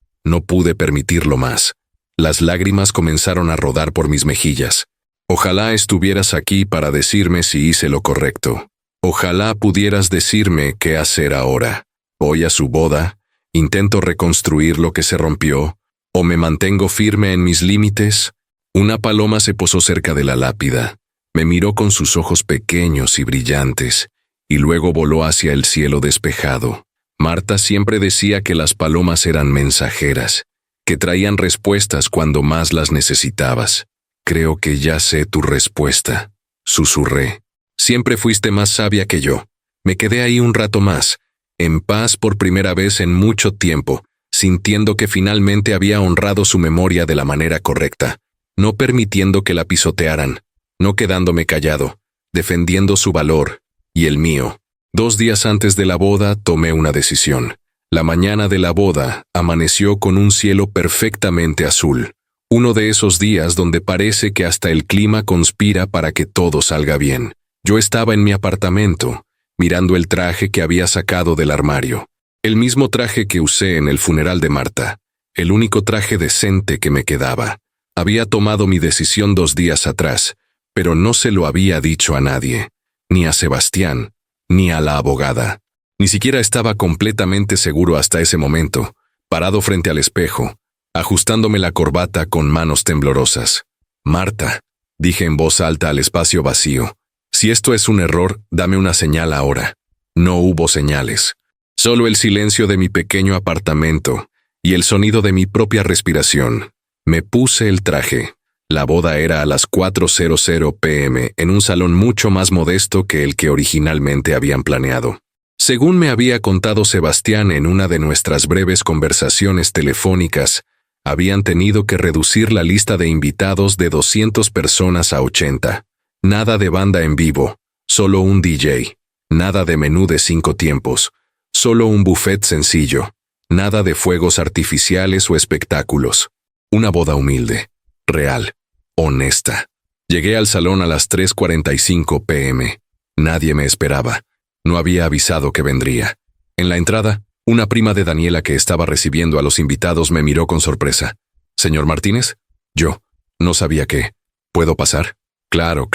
permitirlo más. Las lágrimas comenzaron a rodar por mis mejillas. Ojalá estuvieras aquí para decirme si hice lo correcto. Ojalá pudieras decirme qué hacer ahora. Voy a su boda, intento reconstruir lo que se rompió, o me mantengo firme en mis límites. Una paloma se posó cerca de la lápida. Me miró con sus ojos pequeños y brillantes, y luego voló hacia el cielo despejado. Marta siempre decía que las palomas eran mensajeras, que traían respuestas cuando más las necesitabas. Creo que ya sé tu respuesta, susurré. Siempre fuiste más sabia que yo. Me quedé ahí un rato más, en paz por primera vez en mucho tiempo, sintiendo que finalmente había honrado su memoria de la manera correcta, no permitiendo que la pisotearan, no quedándome callado, defendiendo su valor y el mío. 2 días antes de la boda tomé una decisión. La mañana de la boda amaneció con un cielo perfectamente azul. Uno de esos días donde parece que hasta el clima conspira para que todo salga bien. Yo estaba en mi apartamento, mirando el traje que había sacado del armario. El mismo traje que usé en el funeral de Marta. El único traje decente que me quedaba. Había tomado mi decisión 2 días atrás, pero no se lo había dicho a nadie. Ni a Sebastián, ni a la abogada. Ni siquiera estaba completamente seguro hasta ese momento, parado frente al espejo, ajustándome la corbata con manos temblorosas. Marta, dije en voz alta al espacio vacío, si esto es un error, dame una señal ahora. No hubo señales. Solo el silencio de mi pequeño apartamento y el sonido de mi propia respiración. Me puse el traje. La boda era a las 4:00 p.m. en un salón mucho más modesto que el que originalmente habían planeado. Según me había contado Sebastián en una de nuestras breves conversaciones telefónicas, habían tenido que reducir la lista de invitados de 200 personas a 80. Nada de banda en vivo, solo un DJ. Nada de menú de 5 tiempos, solo un buffet sencillo. Nada de fuegos artificiales o espectáculos. Una boda humilde, real, honesta. Llegué al salón a las 3:45 p.m. Nadie me esperaba. No había avisado que vendría. En la entrada, una prima de Daniela que estaba recibiendo a los invitados me miró con sorpresa. «¿Señor Martínez?» Yo. No sabía qué. ¿Puedo pasar? Claro,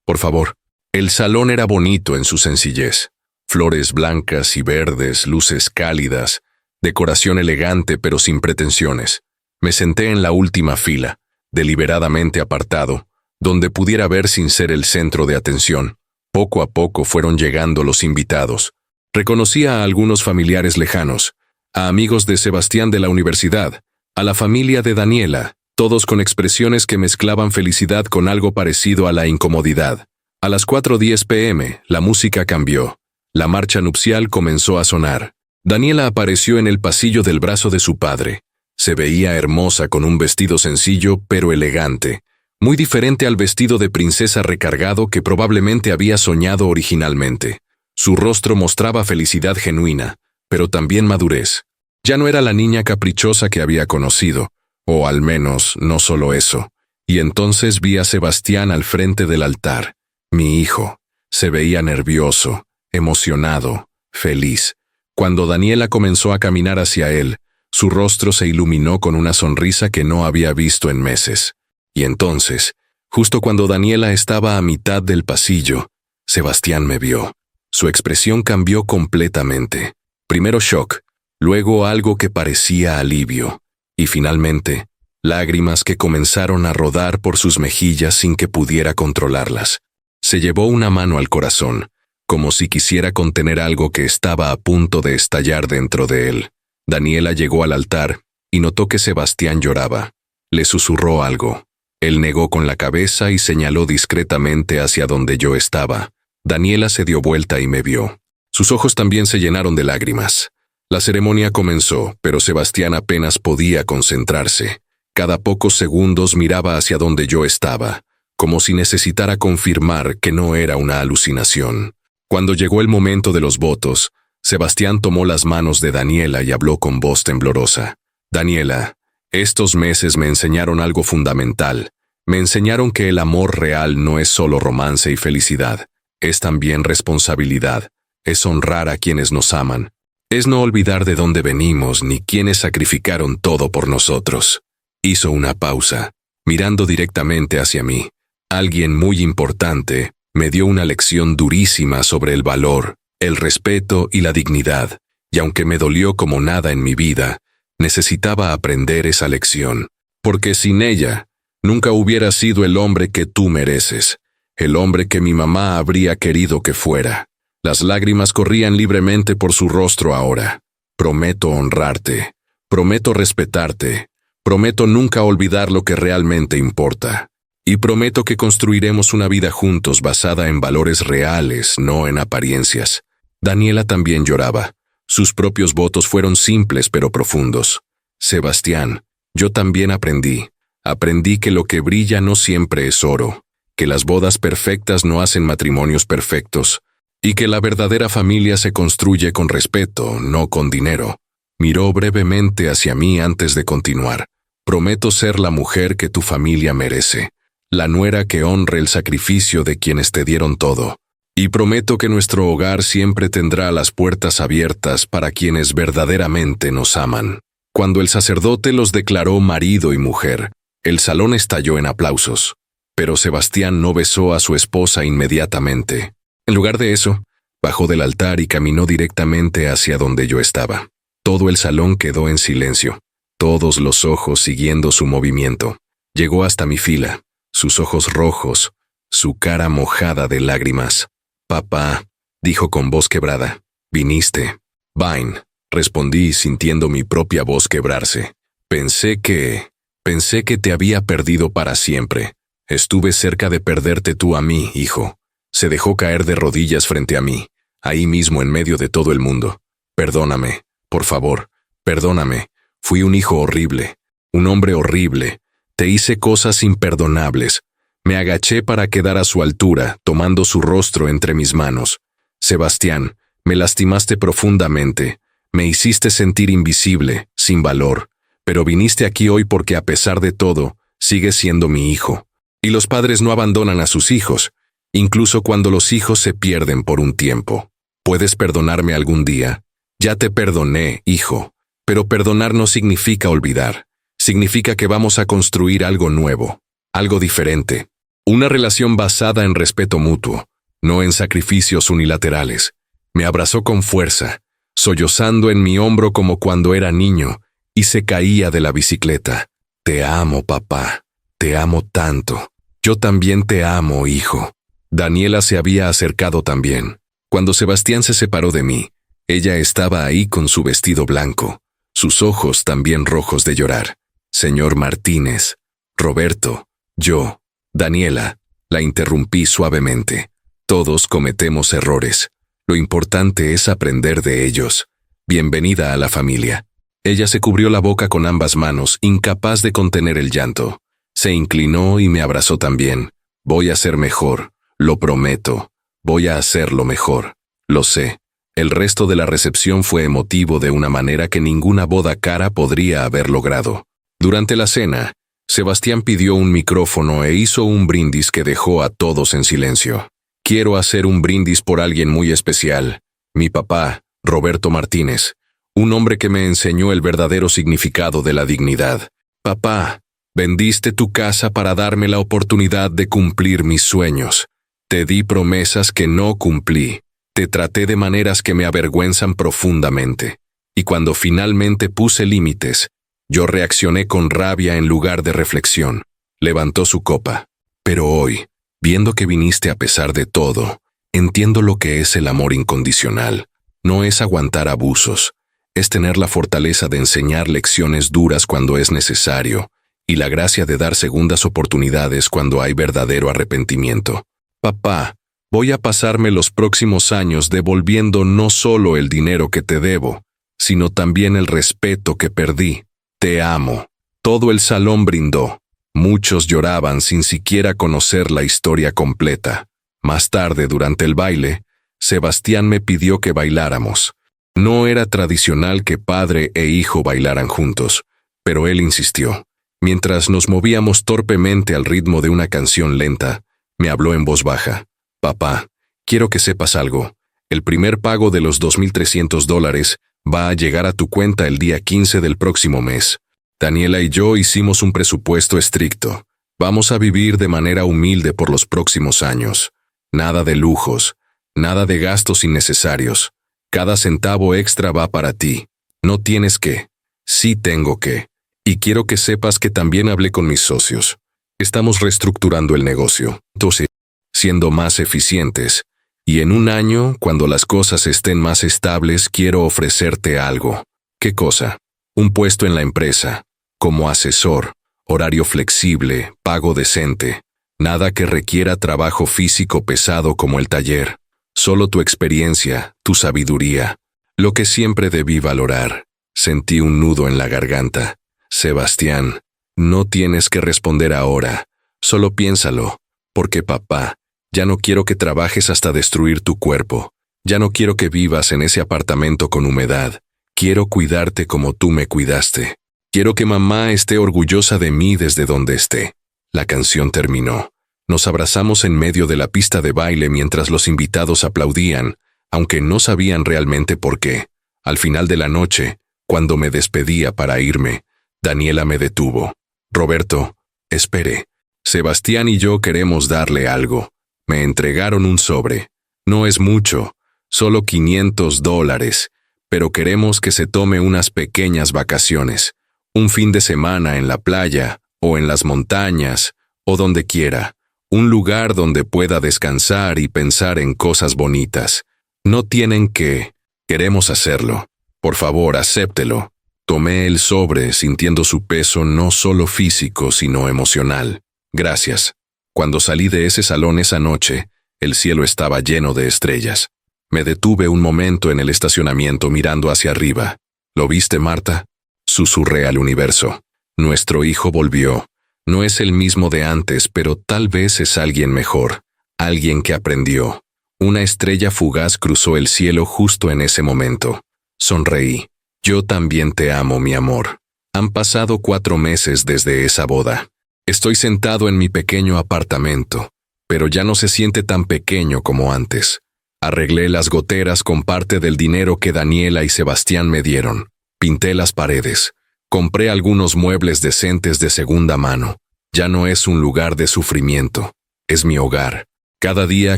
por favor. El salón era bonito en su sencillez. Flores blancas y verdes, luces cálidas, decoración elegante pero sin pretensiones. Me senté en la última fila, deliberadamente apartado, donde pudiera ver sin ser el centro de atención. Poco a poco fueron llegando los invitados. Reconocí a algunos familiares lejanos, a amigos de Sebastián de la universidad, a la familia de Daniela, todos con expresiones que mezclaban felicidad con algo parecido a la incomodidad. A las 4:10 p.m., la música cambió. La marcha nupcial comenzó a sonar. Daniela apareció en el pasillo del brazo de su padre. Se veía hermosa con un vestido sencillo pero elegante, muy diferente al vestido de princesa recargado que probablemente había soñado originalmente. Su rostro mostraba felicidad genuina, pero también madurez. Ya no era la niña caprichosa que había conocido, o al menos no solo eso. Y entonces vi a Sebastián al frente del altar. Mi hijo. Se veía nervioso, emocionado, feliz. Cuando Daniela comenzó a caminar hacia él, su rostro se iluminó con una sonrisa que no había visto en meses. Y entonces, justo cuando Daniela estaba a mitad del pasillo, Sebastián me vio. Su expresión cambió completamente. Primero shock, luego algo que parecía alivio, y finalmente, lágrimas que comenzaron a rodar por sus mejillas sin que pudiera controlarlas. Se llevó una mano al corazón, como si quisiera contener algo que estaba a punto de estallar dentro de él. Daniela llegó al altar y notó que Sebastián lloraba. Le susurró algo. Él negó con la cabeza y señaló discretamente hacia donde yo estaba. Daniela se dio vuelta y me vio. Sus ojos también se llenaron de lágrimas. La ceremonia comenzó, pero Sebastián apenas podía concentrarse. Cada pocos segundos miraba hacia donde yo estaba, como si necesitara confirmar que no era una alucinación. Cuando llegó el momento de los votos, Sebastián tomó las manos de Daniela y habló con voz temblorosa. Daniela, estos meses me enseñaron algo fundamental. Me enseñaron que el amor real no es solo romance y felicidad, es también responsabilidad, es honrar a quienes nos aman, es no olvidar de dónde venimos ni quienes sacrificaron todo por nosotros. Hizo una pausa, mirando directamente hacia mí. Alguien muy importante me dio una lección durísima sobre el valor, el respeto y la dignidad, y aunque me dolió como nada en mi vida, necesitaba aprender esa lección, porque sin ella, nunca hubiera sido el hombre que tú mereces, el hombre que mi mamá habría querido que fuera. Las lágrimas corrían libremente por su rostro ahora. Prometo honrarte, prometo respetarte, prometo nunca olvidar lo que realmente importa. Y prometo que construiremos una vida juntos basada en valores reales, no en apariencias. Daniela también lloraba. Sus propios votos fueron simples pero profundos. Sebastián, yo también aprendí. Aprendí que lo que brilla no siempre es oro, que las bodas perfectas no hacen matrimonios perfectos, y que la verdadera familia se construye con respeto, no con dinero. Miró brevemente hacia mí antes de continuar. Prometo ser la mujer que tu familia merece, la nuera que honre el sacrificio de quienes te dieron todo. Y prometo que nuestro hogar siempre tendrá las puertas abiertas para quienes verdaderamente nos aman. Cuando el sacerdote los declaró marido y mujer, el salón estalló en aplausos. Pero Sebastián no besó a su esposa inmediatamente. En lugar de eso, bajó del altar y caminó directamente hacia donde yo estaba. Todo el salón quedó en silencio, todos los ojos siguiendo su movimiento. Llegó hasta mi fila, sus ojos rojos, su cara mojada de lágrimas. «Papá», dijo con voz quebrada, «viniste». «Vine», respondí sintiendo mi propia voz quebrarse. Pensé que te había perdido para siempre. Estuve cerca de perderte tú a mí, hijo». Se dejó caer de rodillas frente a mí, ahí mismo en medio de todo el mundo. «Perdóname, por favor, perdóname. Fui un hijo horrible, un hombre horrible. Te hice cosas imperdonables. Me agaché para quedar a su altura, tomando su rostro entre mis manos. Sebastián, me lastimaste profundamente. Me hiciste sentir invisible, sin valor. Pero viniste aquí hoy porque a pesar de todo, sigues siendo mi hijo. Y los padres no abandonan a sus hijos, incluso cuando los hijos se pierden por un tiempo. ¿Puedes perdonarme algún día? Ya te perdoné, hijo. Pero perdonar no significa olvidar. Significa que vamos a construir algo nuevo, algo diferente. Una relación basada en respeto mutuo, no en sacrificios unilaterales. Me abrazó con fuerza, sollozando en mi hombro como cuando era niño, y se caía de la bicicleta. «Te amo, papá. Te amo tanto. Yo también te amo, hijo». Daniela se había acercado también. Cuando Sebastián se separó de mí, ella estaba ahí con su vestido blanco, sus ojos también rojos de llorar. «Señor Martínez, Roberto, yo, Daniela», la interrumpí suavemente. «Todos cometemos errores. Lo importante es aprender de ellos. Bienvenida a la familia». Ella se cubrió la boca con ambas manos, incapaz de contener el llanto. Se inclinó y me abrazó también. «Voy a ser mejor, lo prometo. Voy a hacerlo mejor. Lo sé». El resto de la recepción fue emotivo de una manera que ninguna boda cara podría haber logrado. Durante la cena, Sebastián pidió un micrófono e hizo un brindis que dejó a todos en silencio. «Quiero hacer un brindis por alguien muy especial, mi papá, Roberto Martínez, un hombre que me enseñó el verdadero significado de la dignidad. Papá, vendiste tu casa para darme la oportunidad de cumplir mis sueños. Te di promesas que no cumplí. Te traté de maneras que me avergüenzan profundamente. Y cuando finalmente puse límites, yo reaccioné con rabia en lugar de reflexión». Levantó su copa. «Pero hoy, viendo que viniste a pesar de todo, entiendo lo que es el amor incondicional. No es aguantar abusos, es tener la fortaleza de enseñar lecciones duras cuando es necesario, y la gracia de dar segundas oportunidades cuando hay verdadero arrepentimiento. Papá, voy a pasarme los próximos años devolviendo no solo el dinero que te debo, sino también el respeto que perdí. Te amo». Todo el salón brindó. Muchos lloraban sin siquiera conocer la historia completa. Más tarde, durante el baile, Sebastián me pidió que bailáramos. No era tradicional que padre e hijo bailaran juntos, pero él insistió. Mientras nos movíamos torpemente al ritmo de una canción lenta, me habló en voz baja. Papá, quiero que sepas algo. El primer pago de los $2,300 va a llegar a tu cuenta el día 15 del próximo mes. Daniela y yo hicimos un presupuesto estricto. Vamos a vivir de manera humilde por los próximos años. Nada de lujos, nada de gastos innecesarios. Cada centavo extra va para ti. No tienes que. Sí tengo que. Y quiero que sepas que también hablé con mis socios. Estamos reestructurando el negocio, entonces, siendo más eficientes. Y en un año, cuando las cosas estén más estables, quiero ofrecerte algo. ¿Qué cosa? Un puesto en la empresa, como asesor, horario flexible, pago decente. Nada que requiera trabajo físico pesado como el taller. Solo tu experiencia, tu sabiduría. Lo que siempre debí valorar. Sentí un nudo en la garganta. Sebastián, no tienes que responder ahora. Solo piénsalo. Porque papá, ya no quiero que trabajes hasta destruir tu cuerpo. Ya no quiero que vivas en ese apartamento con humedad. Quiero cuidarte como tú me cuidaste. Quiero que mamá esté orgullosa de mí desde donde esté. La canción terminó. Nos abrazamos en medio de la pista de baile mientras los invitados aplaudían, aunque no sabían realmente por qué. Al final de la noche, cuando me despedía para irme, Daniela me detuvo. Roberto, espere. Sebastián y yo queremos darle algo. Me entregaron un sobre. No es mucho, solo $500, pero queremos que se tome unas pequeñas vacaciones. Un fin de semana en la playa, o en las montañas, o donde quiera. Un lugar donde pueda descansar y pensar en cosas bonitas. No tienen que. Queremos hacerlo. Por favor, acéptelo. Tomé el sobre sintiendo su peso no solo físico, sino emocional. Gracias. Cuando salí de ese salón esa noche, el cielo estaba lleno de estrellas. Me detuve un momento en el estacionamiento mirando hacia arriba. ¿Lo viste, Marta? Susurré al universo. Nuestro hijo volvió. No es el mismo de antes, pero tal vez es alguien mejor. Alguien que aprendió. Una estrella fugaz cruzó el cielo justo en ese momento. Sonreí. Yo también te amo, mi amor. Han pasado 4 meses desde esa boda. Estoy sentado en mi pequeño apartamento, pero ya no se siente tan pequeño como antes. Arreglé las goteras con parte del dinero que Daniela y Sebastián me dieron. Pinté las paredes. Compré algunos muebles decentes de segunda mano. Ya no es un lugar de sufrimiento. Es mi hogar. Cada día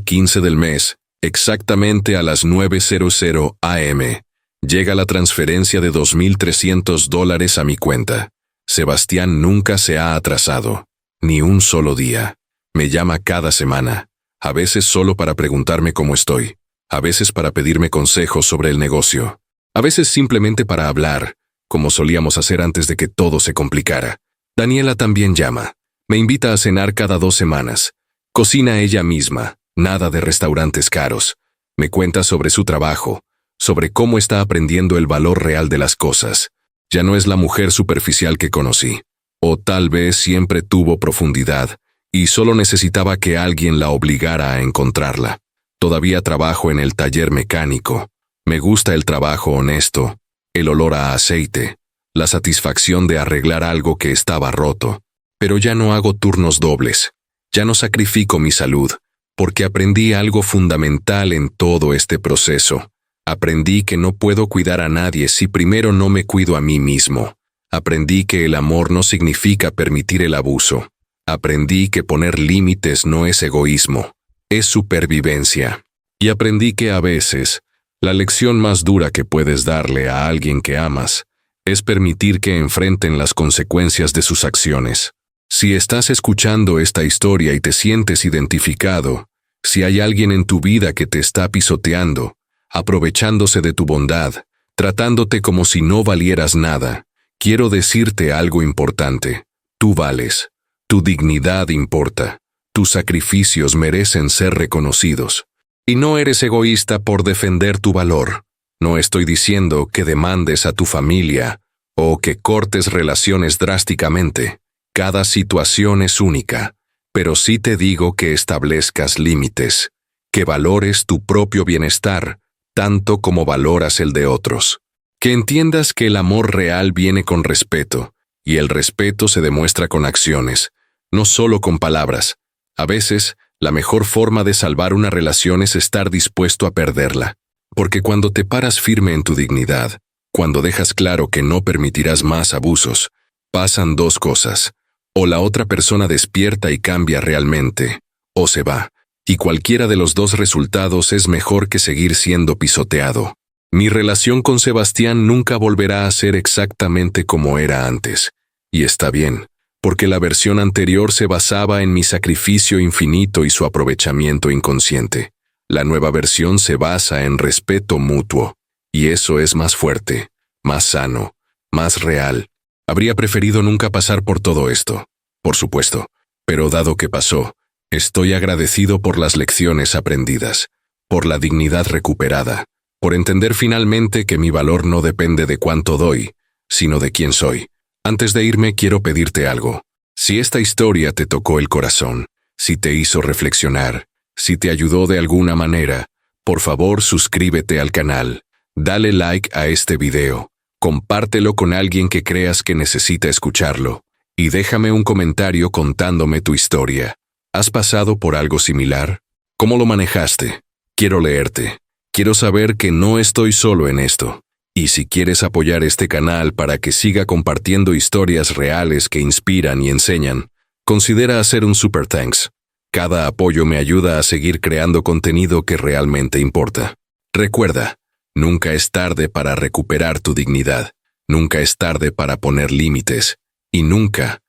15 del mes, exactamente a las 9:00 a.m., llega la transferencia de $2,300 a mi cuenta. Sebastián nunca se ha atrasado. Ni un solo día. Me llama cada semana. A veces solo para preguntarme cómo estoy. A veces para pedirme consejos sobre el negocio. A veces simplemente para hablar, como solíamos hacer antes de que todo se complicara. Daniela también llama. Me invita a cenar cada 2 semanas. Cocina ella misma, nada de restaurantes caros. Me cuenta sobre su trabajo, sobre cómo está aprendiendo el valor real de las cosas. Ya no es la mujer superficial que conocí. O tal vez siempre tuvo profundidad, y solo necesitaba que alguien la obligara a encontrarla. Todavía trabajo en el taller mecánico. Me gusta el trabajo honesto, el olor a aceite, la satisfacción de arreglar algo que estaba roto. Pero ya no hago turnos dobles. Ya no sacrifico mi salud, porque aprendí algo fundamental en todo este proceso. Aprendí que no puedo cuidar a nadie si primero no me cuido a mí mismo. Aprendí que el amor no significa permitir el abuso. Aprendí que poner límites no es egoísmo, es supervivencia. Y aprendí que a veces, la lección más dura que puedes darle a alguien que amas es permitir que enfrenten las consecuencias de sus acciones. Si estás escuchando esta historia y te sientes identificado, si hay alguien en tu vida que te está pisoteando, aprovechándose de tu bondad, tratándote como si no valieras nada, quiero decirte algo importante. Tú vales. Tu dignidad importa. Tus sacrificios merecen ser reconocidos. Y no eres egoísta por defender tu valor. No estoy diciendo que demandes a tu familia o que cortes relaciones drásticamente. Cada situación es única, pero sí te digo que establezcas límites, que valores tu propio bienestar, tanto como valoras el de otros. Que entiendas que el amor real viene con respeto, y el respeto se demuestra con acciones, no solo con palabras. A veces, la mejor forma de salvar una relación es estar dispuesto a perderla. Porque cuando te paras firme en tu dignidad, cuando dejas claro que no permitirás más abusos, pasan dos cosas. O la otra persona despierta y cambia realmente, o se va. Y cualquiera de los dos resultados es mejor que seguir siendo pisoteado. Mi relación con Sebastián nunca volverá a ser exactamente como era antes. Y está bien, porque la versión anterior se basaba en mi sacrificio infinito y su aprovechamiento inconsciente. La nueva versión se basa en respeto mutuo, y eso es más fuerte, más sano, más real. Habría preferido nunca pasar por todo esto, por supuesto, pero dado que pasó, estoy agradecido por las lecciones aprendidas, por la dignidad recuperada, por entender finalmente que mi valor no depende de cuánto doy, sino de quién soy. Antes de irme quiero pedirte algo. Si esta historia te tocó el corazón, si te hizo reflexionar, si te ayudó de alguna manera, por favor suscríbete al canal, dale like a este video, compártelo con alguien que creas que necesita escucharlo, y déjame un comentario contándome tu historia. ¿Has pasado por algo similar? ¿Cómo lo manejaste? Quiero leerte. Quiero saber que no estoy solo en esto. Y si quieres apoyar este canal para que siga compartiendo historias reales que inspiran y enseñan, considera hacer un super thanks. Cada apoyo me ayuda a seguir creando contenido que realmente importa. Recuerda, nunca es tarde para recuperar tu dignidad, nunca es tarde para poner límites, y nunca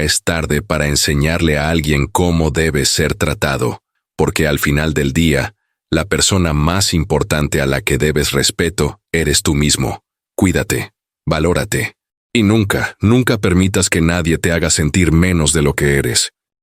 es tarde para enseñarle a alguien cómo debe ser tratado, porque al final del día, la persona más importante a la que debes respeto eres tú mismo. Cuídate, valórate, y nunca permitas que nadie te haga sentir menos de lo que eres.